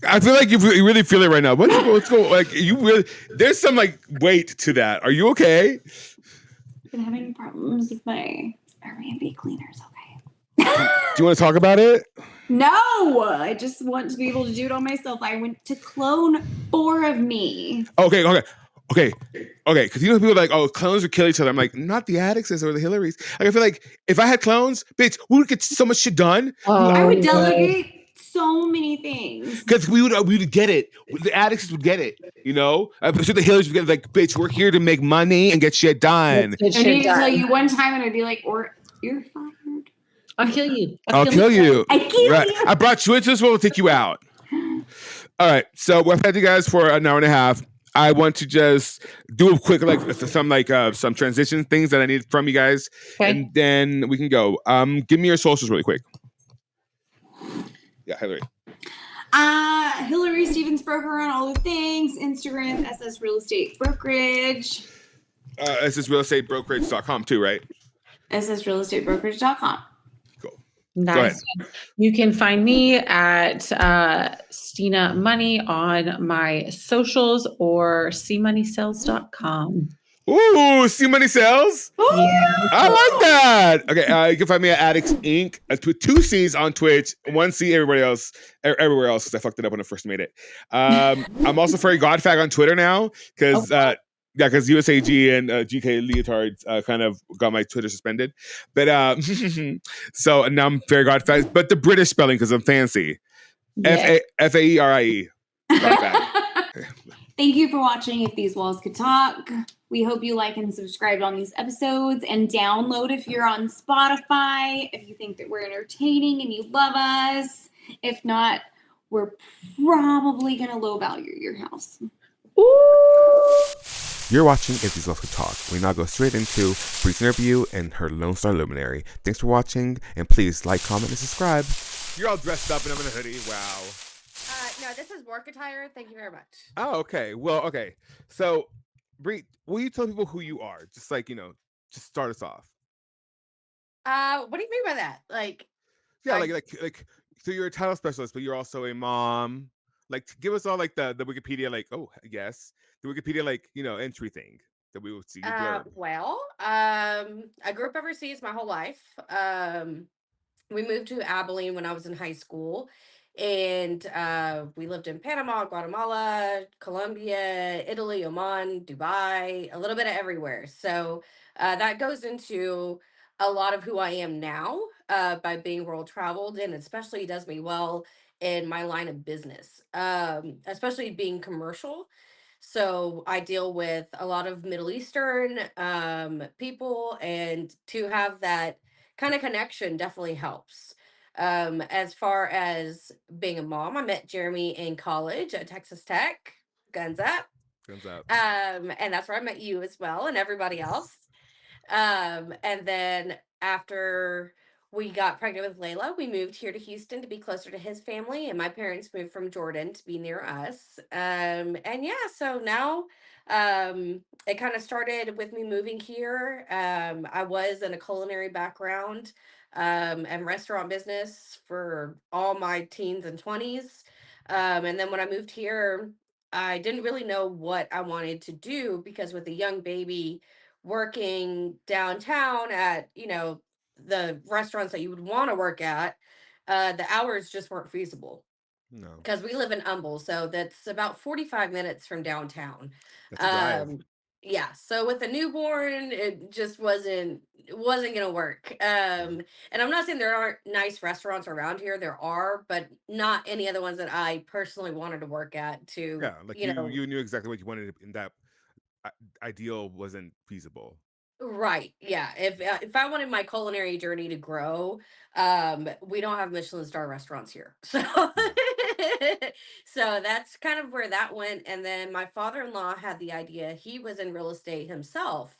I feel like you really feel it right now. What's going? Like you really? There's some like weight to that. Are you okay? I've been having problems with my Airbnb cleaners. Okay. Do you want to talk about it? No, I just want to be able to do it on myself. I went to clone 4 of me. Okay. Because you know people are like, oh, clones would kill each other. I'm like, not the Addixes or the Hillarys. Like, I feel like if I had clones, bitch, we would get so much shit done. I would delegate so many things. Because we would get it. The Addixes would get it. You know, I'm sure the Hillarys would get it. Like, bitch, we're here to make money and get shit done. I need to tell you one time, and I'd be like, or you're fired. I'll kill you. I'll kill you. I kill you. I brought you into this world to take you out. All right. So we've had you guys for an hour and a half. I want to just do a quick, like some transition things that I need from you guys. Okay. And then we can go. Give me your socials really quick. Yeah, Hillary. Hillary Stevens Broker on all the things. Instagram, SS Real Estate Brokerage. SSRealEstateBrokerage.com too, right? SSRealEstateBrokerage.com. Nice. You can find me at Stina Money on my socials or cmoneysells.com. Ooh, See Money Sells? Yeah. I like that. Okay, you can find me at Addicts Inc. With 2 C's on Twitch, 1 C everywhere else, because I fucked it up when I first made it. I'm also Furry Godfag on Twitter now because because USAG and GK Leotards kind of got my Twitter suspended. But so now I'm Fairy Godfag, but the British spelling because I'm fancy. Yeah. Faerie. Thank you for watching If These Walls Could Talk. We hope you like and subscribe on these episodes and download if you're on Spotify, if you think that we're entertaining and you love us. If not, we're probably going to low value your house. Ooh. You're watching If These Walls Could Talk. We now go straight into Bree's interview and her Lone Star Luminary. Thanks for watching, and please like, comment, and subscribe. You're all dressed up and I'm in a hoodie. Wow. No, this is work attire. Thank you very much. Oh, okay. Well, okay. So, Bree, will you tell people who you are? Just like, just start us off. What do you mean by that? Like, yeah, like. So you're a title specialist, but you're also a mom. Like, give us all like the Wikipedia, like, oh, I guess the Wikipedia, like, entry thing that we would see. Well, I grew up overseas my whole life. We moved to Abilene when I was in high school. And we lived in Panama, Guatemala, Colombia, Italy, Oman, Dubai, a little bit of everywhere. So that goes into a lot of who I am now by being world traveled, and especially does me well in my line of business, especially being commercial. So I deal with a lot of Middle Eastern people, and to have that kind of connection definitely helps. As far as being a mom, I met Jeremy in college at Texas Tech. Guns up. Guns up. And that's where I met you as well, and everybody else. And then after we got pregnant with Layla, we moved here to Houston to be closer to his family, and my parents moved from Jordan to be near us. And yeah, so now it kind of started with me moving here. I was in a culinary background and restaurant business for all my teens and 20s. And then when I moved here, I didn't really know what I wanted to do because with a young baby working downtown at, the restaurants that you would want to work at, the hours just weren't feasible. No. Because we live in Humble, so that's about 45 minutes from downtown. That's a drive. Yeah, so with a newborn, it just wasn't gonna work. And I'm not saying there aren't nice restaurants around here. There are, but not any of the ones that I personally wanted to work at. Like you knew exactly what you wanted, and that ideal wasn't feasible. Right. Yeah. If I wanted my culinary journey to grow, we don't have Michelin star restaurants here. So So that's kind of where that went. And then my father-in-law had the idea. He was in real estate himself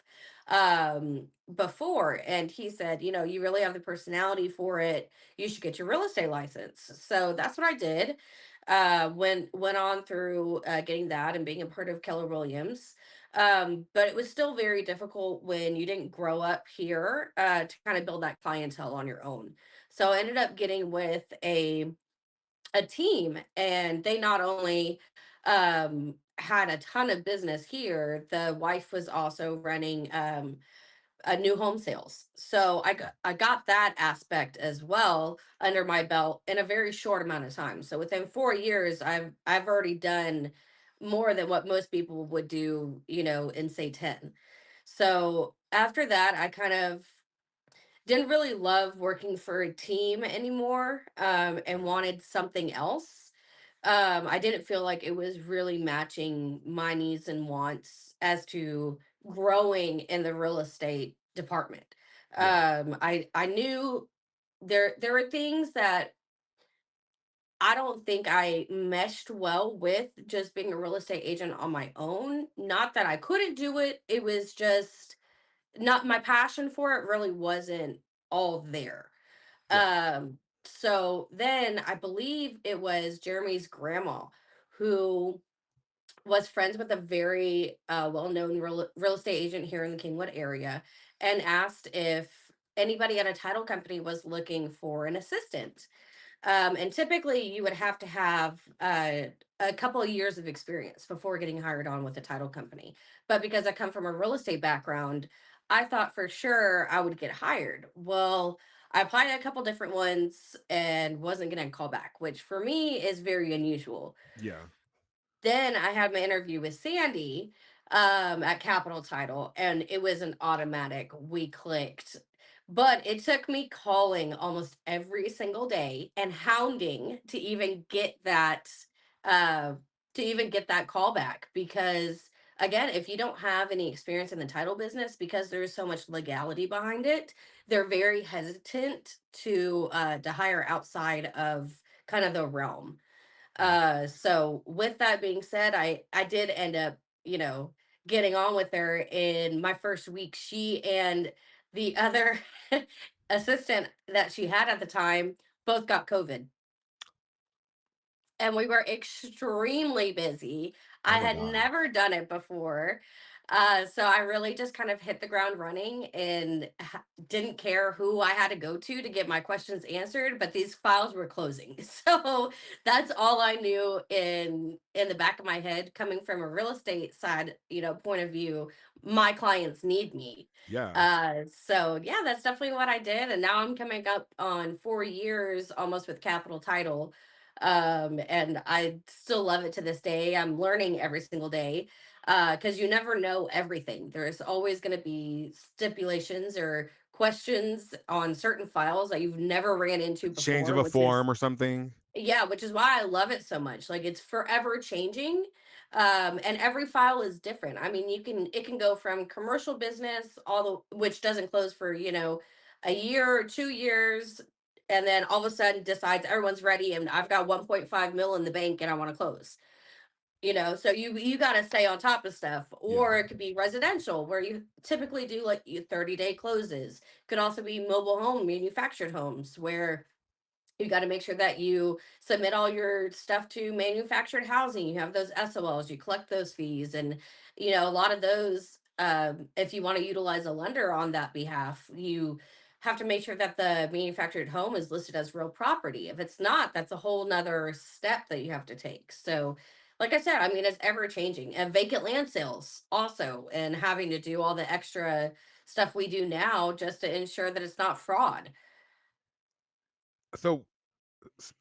before, and he said, you know, you really have the personality for it. You should get your real estate license. So that's what I did. Went on through getting that and being a part of Keller Williams. But it was still very difficult when you didn't grow up here to kind of build that clientele on your own. So I ended up getting with a team, and they not only had a ton of business here, the wife was also running a new home sales. So I got that aspect as well under my belt in a very short amount of time. So within 4 years, I've already done more than what most people would do, you know, in say 10. So after that, I kind of didn't really love working for a team anymore, and wanted something else. I didn't feel like it was really matching my needs and wants as to growing in the real estate department. Yeah. I knew there were things that I don't think I meshed well with just being a real estate agent on my own. Not that I couldn't do it, it was just not my passion for it really wasn't all there. Yeah. So then I believe it was Jeremy's grandma who was friends with a very well-known real estate agent here in the Kingwood area, and asked if anybody at a title company was looking for an assistant. And typically, you would have to have a couple of years of experience before getting hired on with a title company. But because I come from a real estate background, I thought for sure I would get hired. Well, I applied a couple different ones and wasn't getting a call back, which for me is very unusual. Yeah. Then I had my interview with Sandy at Capital Title, and it was an automatic. We clicked. But it took me calling almost every single day and hounding uh to even get that call back, because again, if you don't have any experience in the title business, because there's so much legality behind it, they're very hesitant to hire outside of kind of the realm. Yeah. So with that being said, I did end up, you know, getting on with her in my first week. She and the other assistant that she had at the time both got COVID, and we were extremely busy. I Oh my had God. never done it before. So I really just kind of hit the ground running and didn't care who I had to go to get my questions answered, but these files were closing. So that's all I knew in the back of my head, coming from a real estate side, you know, point of view. My clients need me. Yeah. So yeah, that's definitely what I did, and now I'm coming up on 4 years almost with Capital Title, and I still love it to this day. I'm learning every single day, because you never know everything. There's always going to be stipulations or questions on certain files that you've never ran into Change of before, a which is, form or something. yeah, which is why I love it so much. Like, it's forever changing. And every file is different. I mean, it can go from commercial business, which doesn't close for, you know, a year or 2 years, and then all of a sudden decides everyone's ready and I've got 1.5 mil in the bank and I want to close. You know, so you got to stay on top of stuff. Yeah. Or it could be residential, where you typically do like 30-day closes. Could also be mobile home, manufactured homes, where you got to make sure that you submit all your stuff to manufactured housing. You have those SOLs, you collect those fees. And, you know, a lot of those, if you want to utilize a lender on that behalf, you have to make sure that the manufactured home is listed as real property. If it's not, that's a whole nother step that you have to take. So, like I said, I mean, it's ever changing. And vacant land sales also, and having to do all the extra stuff we do now just to ensure that it's not fraud. So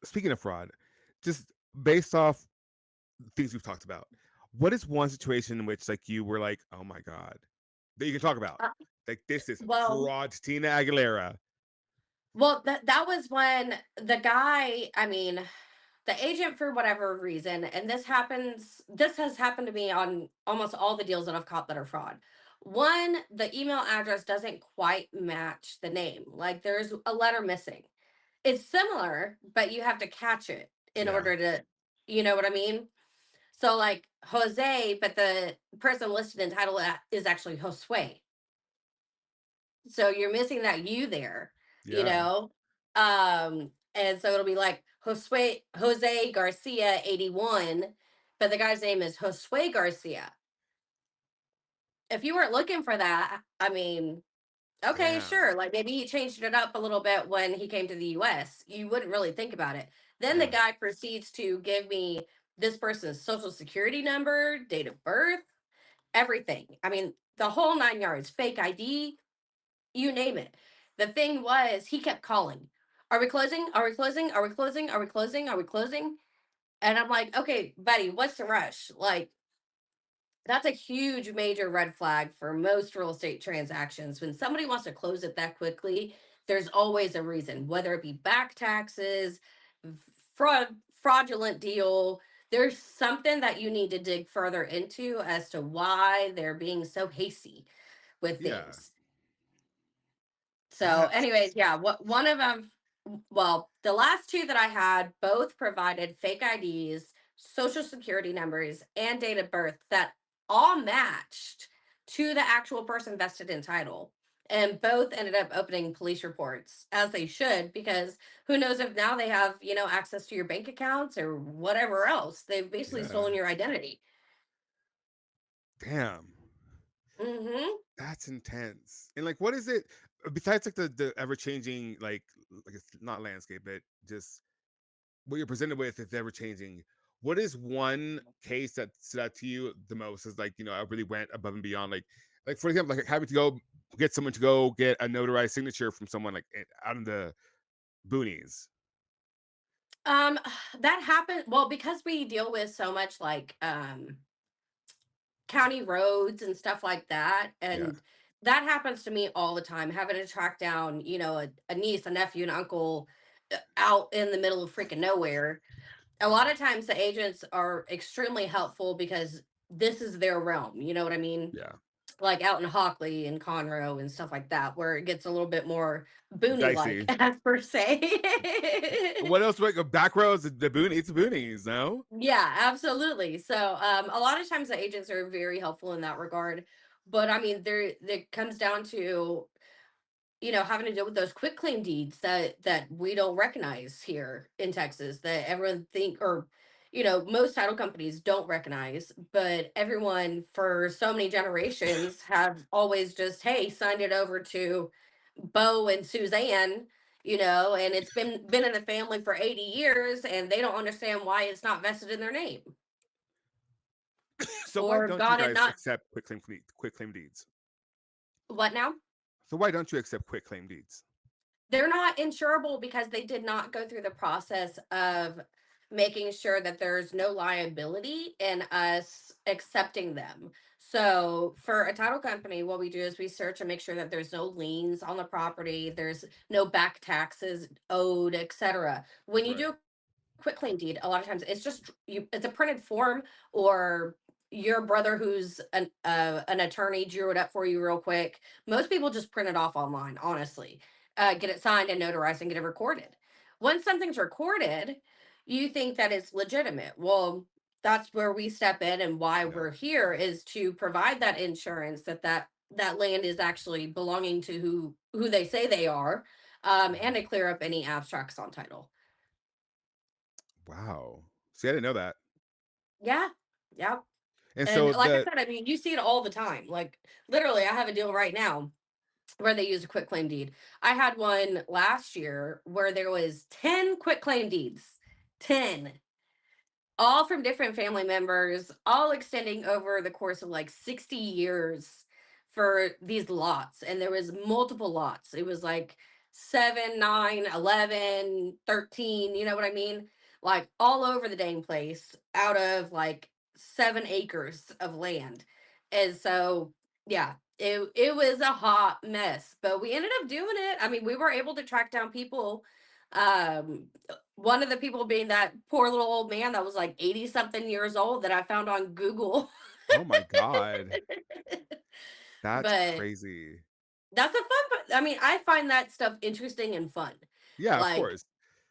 speaking of fraud, just based off things we've talked about, what is one situation in which like you were like, oh my God, that you can talk about? Uh, Like this is well, fraud, Tina Aguilera. Well, that was when the guy, I mean, the agent, for whatever reason, and this has happened to me on almost all the deals that I've caught that are fraud. One, the email address doesn't quite match the name. Like, there's a letter missing. It's similar, but you have to catch it in Yeah. order to You know what I mean? So like Jose, but the person listed in title is actually Josue. So you're missing that you there, you Yeah. know? And so it'll be like Jose Garcia 81, but the guy's name is Josue Garcia. If you weren't looking for that, I mean, okay, Damn. sure. Like maybe he changed it up a little bit when he came to the US. You wouldn't really think about it. Then the Yeah. guy proceeds to give me this person's social security number, date of birth, everything. I mean, the whole 9 yards, fake ID, you name it. The thing was, he kept calling. Are we closing? Are we closing? Are we closing? Are we closing? Are we closing? And I'm like, okay, buddy, what's the rush? Like, that's a huge major red flag for most real estate transactions. When somebody wants to close it that quickly, there's always a reason, whether it be back taxes, fraudulent deal. There's something that you need to dig further into as to why they're being so hasty with Yeah. things. So, That's anyways, yeah, what one of them, well, the last two that I had both provided fake IDs, social security numbers, and date of birth that all matched to the actual person vested in title. And both ended up opening police reports as they should, because who knows if now they have, access to your bank accounts or whatever else. They've basically yeah. stolen your identity. Damn. Hmm. That's intense. And like, what is it besides like the ever changing like it's not landscape, but just what you're presented with is ever changing. What is one case that stood out to you the most? Is like I really went above and beyond. Like for example, like having to go get someone to go get a notarized signature from someone like out in the boonies. Um, that happened well because we deal with so much like county roads and stuff like that. Yeah, And that happens to me all the time, having to track down, a niece, a nephew, an uncle out in the middle of freaking nowhere. A lot of times the agents are extremely helpful because this is their realm. You know what I mean? yeah. Like out in Hockley and Conroe and stuff like that, where it gets a little bit more boony like, Dicey. as per se. What else? Like back rows, the boonies, it's the boonies. No. Yeah, absolutely. So, a lot of times the agents are very helpful in that regard. But I mean, there it comes down to, having to deal with those quick claim deeds that we don't recognize here in Texas that everyone think or most title companies don't recognize, but everyone for so many generations have always just, hey, signed it over to Bo and Suzanne, and it's been in the family for 80 years and they don't understand why it's not vested in their name So why or don't you got it guys not accept quick claim deeds? what now? So why don't you accept quick claim deeds? They're not insurable because they did not go through the process of making sure that there's no liability in us accepting them. So for a title company, what we do is we search and make sure that there's no liens on the property, there's no back taxes owed, etc. When you Right. do quick claim deed, a lot of times it's just it's a printed form, or your brother who's an attorney drew it up for you real quick. Most people just print it off online, honestly. Get it signed and notarized and get it recorded. Once something's recorded, you think that it's legitimate. Well, that's where we step in, and why Yeah. we're here is to provide that insurance that land is actually belonging to who they say they are, and to clear up any abstracts on title. Wow. See, I didn't know that. Yeah. Yeah. And And so like I the said, I mean, you see it all the time. Like literally, I have a deal right now where they use a quick claim deed. I had one last year where there was 10 quick claim deeds. 10, all from different family members, all extending over the course of like 60 years for these lots. And there was multiple lots. It was like 7, 9, 11, 13. You know what I mean? Like all over the dang place out of like 7 acres of land. And so, yeah, it was a hot mess, but we ended up doing it. I mean, we were able to track down people. Um, One of the people being that poor little old man that was like 80 something years old that I found on Google. oh my god, that's But crazy. that's a fun, I mean, I find that stuff interesting and fun. Yeah, of Like course.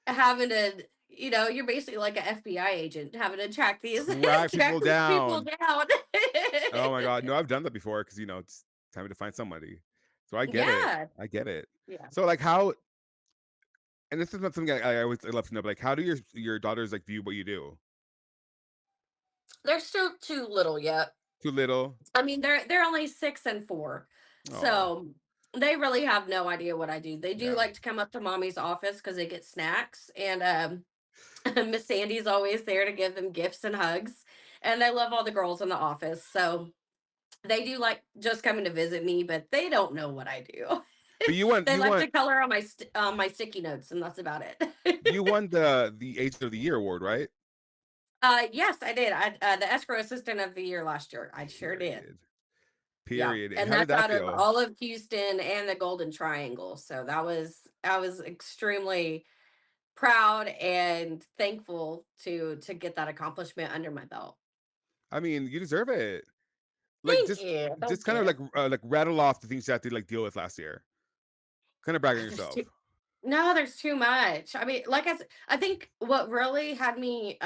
having to, you're basically like an FBI agent having to track these Track track people these people down. down. Oh my God. No, I've done that before because, it's time to find somebody. So I get it. Yeah. I get it. Yeah. So like how, and this is not something I always love to know, but like how do your daughters like view what you do? They're still too little yet. Too little? I mean, they're only 6 and 4. Oh, So they really have no idea what I do. They do yeah. like to come up to mommy's office because they get snacks. And Miss Sandy's always there to give them gifts and hugs. And they love all the girls in the office. So they do like just coming to visit me, but they don't know what I do. But you won They you like won to color on my sticky notes, and that's about you it. won the Agent of the Year award, right? Yes, I did. I the escrow assistant of the year last year. I sure did. Period. Yeah, Period. And and how did that's that out of feel? all of Houston and the Golden Triangle. So that was I was extremely proud and thankful to get that accomplishment under my belt. I mean, you deserve it. Like Thank just you. just Thank kind of you. like rattle off the things you had to like deal with last year. Kind of brag on There's yourself. too No, there's too much. I mean, like I said, I think what really had me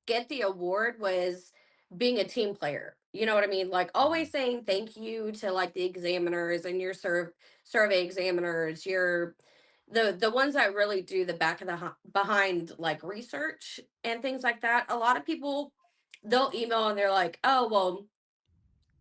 get the award was being a team player. You know what I mean? Like Mhm. always saying thank you to like the examiners and your survey examiners, your the ones that really do the back of the behind like research and things like that. A lot of people they'll email and they're like, "Oh, well,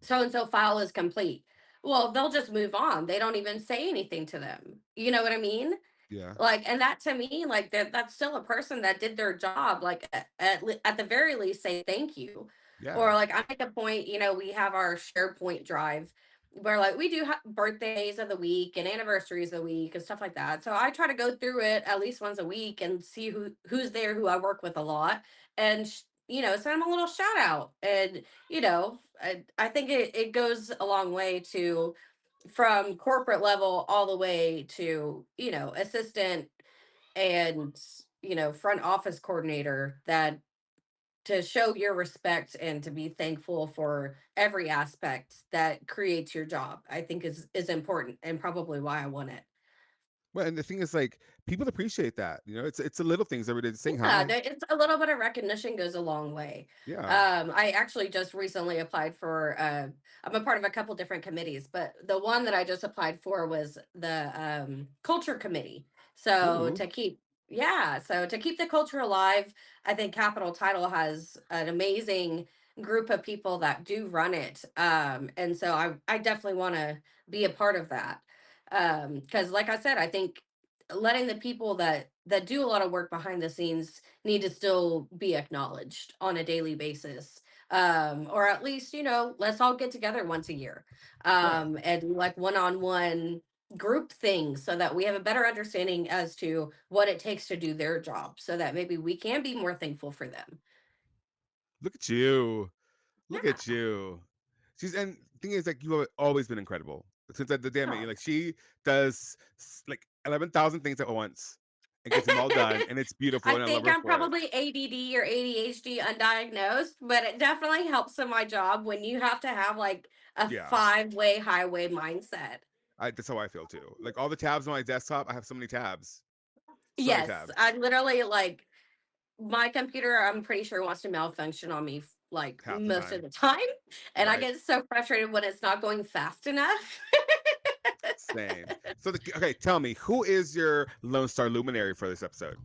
so and so file is complete." Well, they'll just move on. They don't even say anything to them. You know what I mean? Yeah. Like, and that to me, like that's still a person that did their job. Like at the very least, say thank you. Yeah. Or like I make a point, we have our SharePoint drive where like we do birthdays of the week and anniversaries of the week and stuff like that. So I try to go through it at least once a week and see who's there, who I work with a lot, and send them a little shout out. And I think it goes a long way to from corporate level all the way to assistant and front office coordinator, that to show your respect and to be thankful for every aspect that creates your job, I think is important and probably why I won it. Well, and the thing is, like, people appreciate that. It's the little things every day. Saying Yeah, hi. it's a little bit of recognition goes a long way. Yeah. I actually just recently applied for. I'm a part of a couple different committees, but the one that I just applied for was the culture committee. So Ooh. so to keep the culture alive, I think Capital Title has an amazing group of people that do run it. And so I definitely want to be a part of that. Because like I said, I think letting the people that do a lot of work behind the scenes need to still be acknowledged on a daily basis, or at least let's all get together once a year, Yeah. and like one-on-one group things so that we have a better understanding as to what it takes to do their job so that maybe we can be more thankful for them. Look at you. Look at Yeah. you. And thing is, like, you have always been incredible since the day I met you. Oh. Like, she does like 11,000 things at once and gets them all done, and it's beautiful, I and I love think her I'm for it. probably ADD or ADHD undiagnosed, but it definitely helps in my job when you have to have like a Yeah. five-way highway mindset. That's how I feel too. Like all the tabs on my desktop, I have so many tabs. So many Yes, tabs. I literally like my computer, I'm pretty sure wants to malfunction on me like Half the most of time. the time. And I Right? get so frustrated when it's not going fast enough. Same. So okay, tell me, who is your Lone Star Luminary for this episode?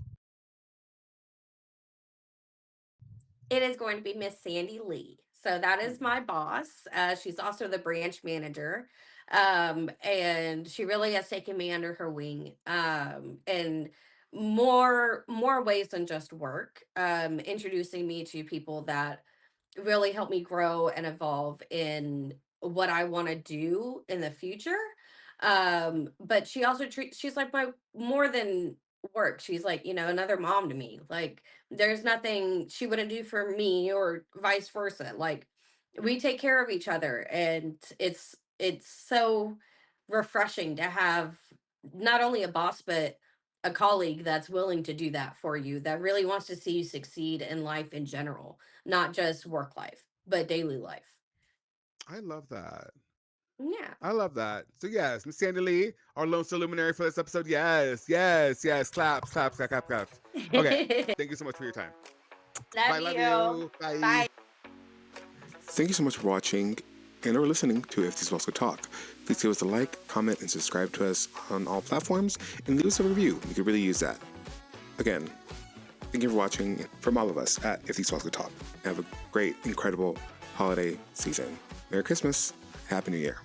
It is going to be Miss Sandy Lee. So that is my boss. She's also the branch manager. And she really has taken me under her wing. And more ways than just work. Introducing me to people that really helped me grow and evolve in what I want to do in the future. But she also she's like my more than work. She's like, another mom to me. Like there's nothing she wouldn't do for me or vice versa. Like we take care of each other, and it's so refreshing to have not only a boss but a colleague that's willing to do that for you, that really wants to see you succeed in life in general, not just work life, but daily life. I love that. Yeah. I love that. So yes, Miss Sandy Lee, our Lone Star Luminary for this episode. Yes, yes, yes. Claps, claps, clap, clap, claps. Okay. Thank you so much for your time. Love you. Bye. Bye. Thank you so much for watching and or listening to If These Walls Could Talk. Please give us a like, comment, and subscribe to us on all platforms, and leave us a review. We could really use that. Again, thank you for watching from all of us at If These Walls Could Talk. Have a great, incredible holiday season. Merry Christmas. Happy New Year.